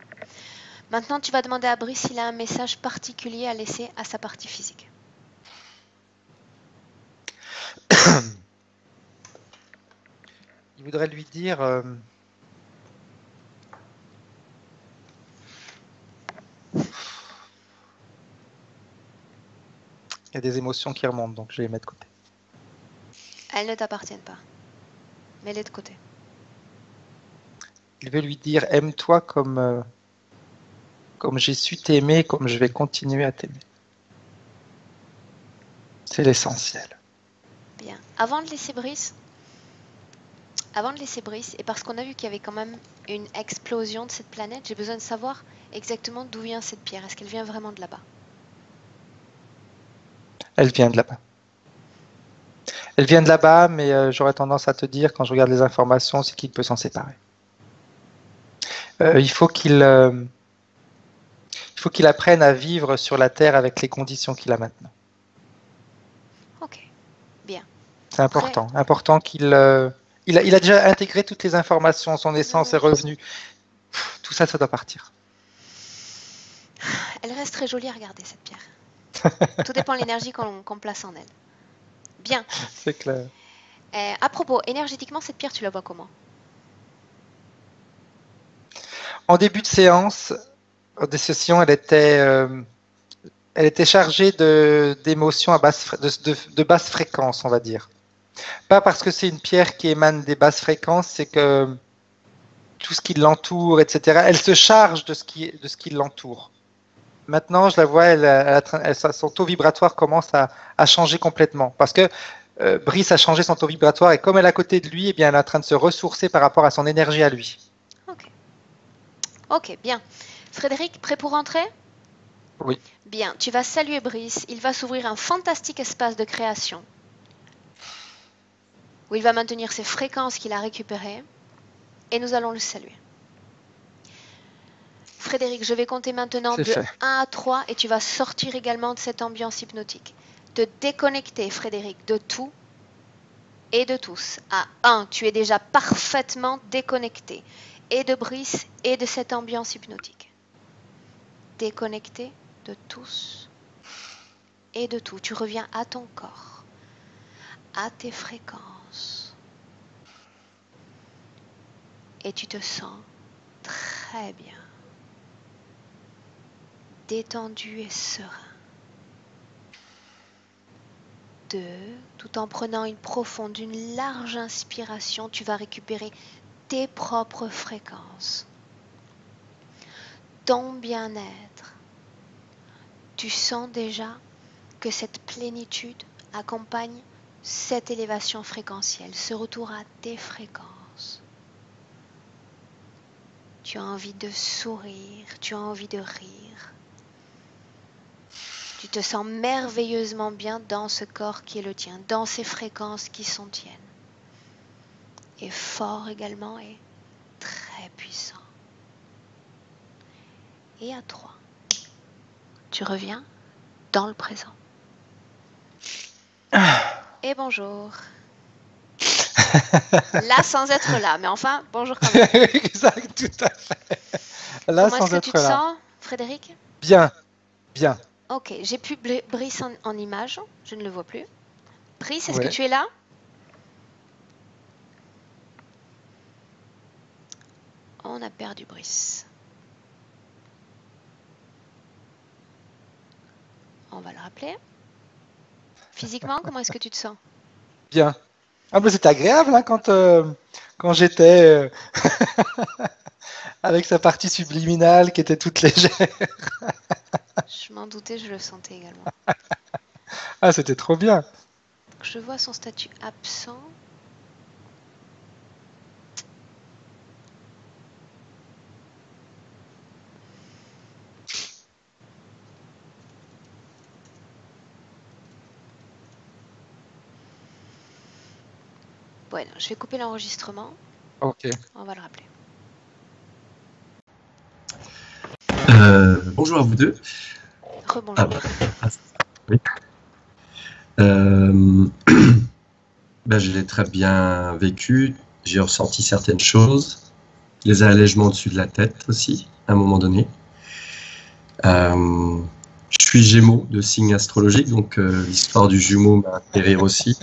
Maintenant, tu vas demander à Brice s'il a un message particulier à laisser à sa partie physique. Il voudrait lui dire... Il y a des émotions qui remontent, donc je vais les mettre de côté. Elles ne t'appartiennent pas. Mets-les de côté. Il veut lui dire, aime-toi comme j'ai su t'aimer, comme je vais continuer à t'aimer. C'est l'essentiel. Bien. Avant de laisser Brice, et parce qu'on a vu qu'il y avait quand même une explosion de cette planète, j'ai besoin de savoir exactement d'où vient cette pierre. Est-ce qu'elle vient vraiment de là-bas? Elle vient de là-bas. Elle vient de là-bas, mais j'aurais tendance à te dire, quand je regarde les informations, c'est qu'il peut s'en séparer. Il faut qu'il apprenne à vivre sur la Terre avec les conditions qu'il a maintenant. Ok, bien. C'est important. Important qu'il... il a déjà intégré toutes les informations, son essence est revenue. Tout ça, ça doit partir. Elle reste très jolie à regarder, cette pierre. Tout dépend de l'énergie qu'on place en elle. Bien. C'est clair. À propos, énergétiquement, cette pierre, tu la vois comment? En début de séance, de session, elle était chargée d'émotions à de basse fréquence, on va dire. Pas parce que c'est une pierre qui émane des basses fréquences, c'est que tout ce qui l'entoure, etc., elle se charge de ce qui l'entoure. Maintenant, je la vois, son taux vibratoire commence à changer complètement. Parce que Brice a changé son taux vibratoire et comme elle est à côté de lui, eh bien, elle est en train de se ressourcer par rapport à son énergie à lui. Ok, bien. Frédéric, prêt pour entrer? Oui. Bien, tu vas saluer Brice. Il va s'ouvrir un fantastique espace de création où il va maintenir ses fréquences qu'il a récupérées et nous allons le saluer. Frédéric, je vais compter maintenant de 1 à 3 et tu vas sortir également de cette ambiance hypnotique. Te déconnecter, Frédéric, de tout et de tous. À 1, tu es déjà parfaitement déconnecté et de Brice et de cette ambiance hypnotique. Déconnecté de tous et de tout. Tu reviens à ton corps, à tes fréquences et tu te sens très bien. Détendu et serein. 2, tout en prenant une large inspiration, tu vas récupérer tes propres fréquences, ton bien-être. Tu sens déjà que cette plénitude accompagne cette élévation fréquentielle, ce retour à tes fréquences. Tu as envie de sourire, tu as envie de rire. Tu te sens merveilleusement bien dans ce corps qui est le tien, dans ces fréquences qui sont tiennes. Et fort également et très puissant. Et à 3, tu reviens dans le présent. Et bonjour. Là sans être là, mais enfin, bonjour quand même. Exact, tout à fait. Là, Comment est-ce que tu te sens, Frédéric? Bien, bien. Ok, j'ai plus Brice en image, je ne le vois plus. Brice, est-ce Ouais. que tu es là? On a perdu Brice. On va le rappeler. Physiquement, comment est-ce que tu te sens? Bien. Ah, mais c'est agréable hein, quand quand j'étais avec sa partie subliminale qui était toute légère. Je m'en doutais, je le sentais également. Ah, c'était trop bien. Je vois son statut absent. Bon, je vais couper l'enregistrement. Ok. On va le rappeler. Bonjour à vous deux. Rebonjour. Oui. Ben, je l'ai très bien vécu. J'ai ressenti certaines choses. Les allègements au-dessus de la tête aussi, à un moment donné. Je suis Gémeaux de signe astrologique, donc l'histoire du jumeau m'a fait rire aussi.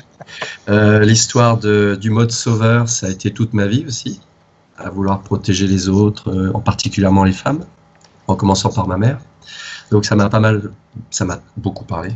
L'histoire du mode sauveur, ça a été toute ma vie aussi, à vouloir protéger les autres, en particulièrement les femmes, en commençant par ma mère. Donc ça m'a beaucoup parlé.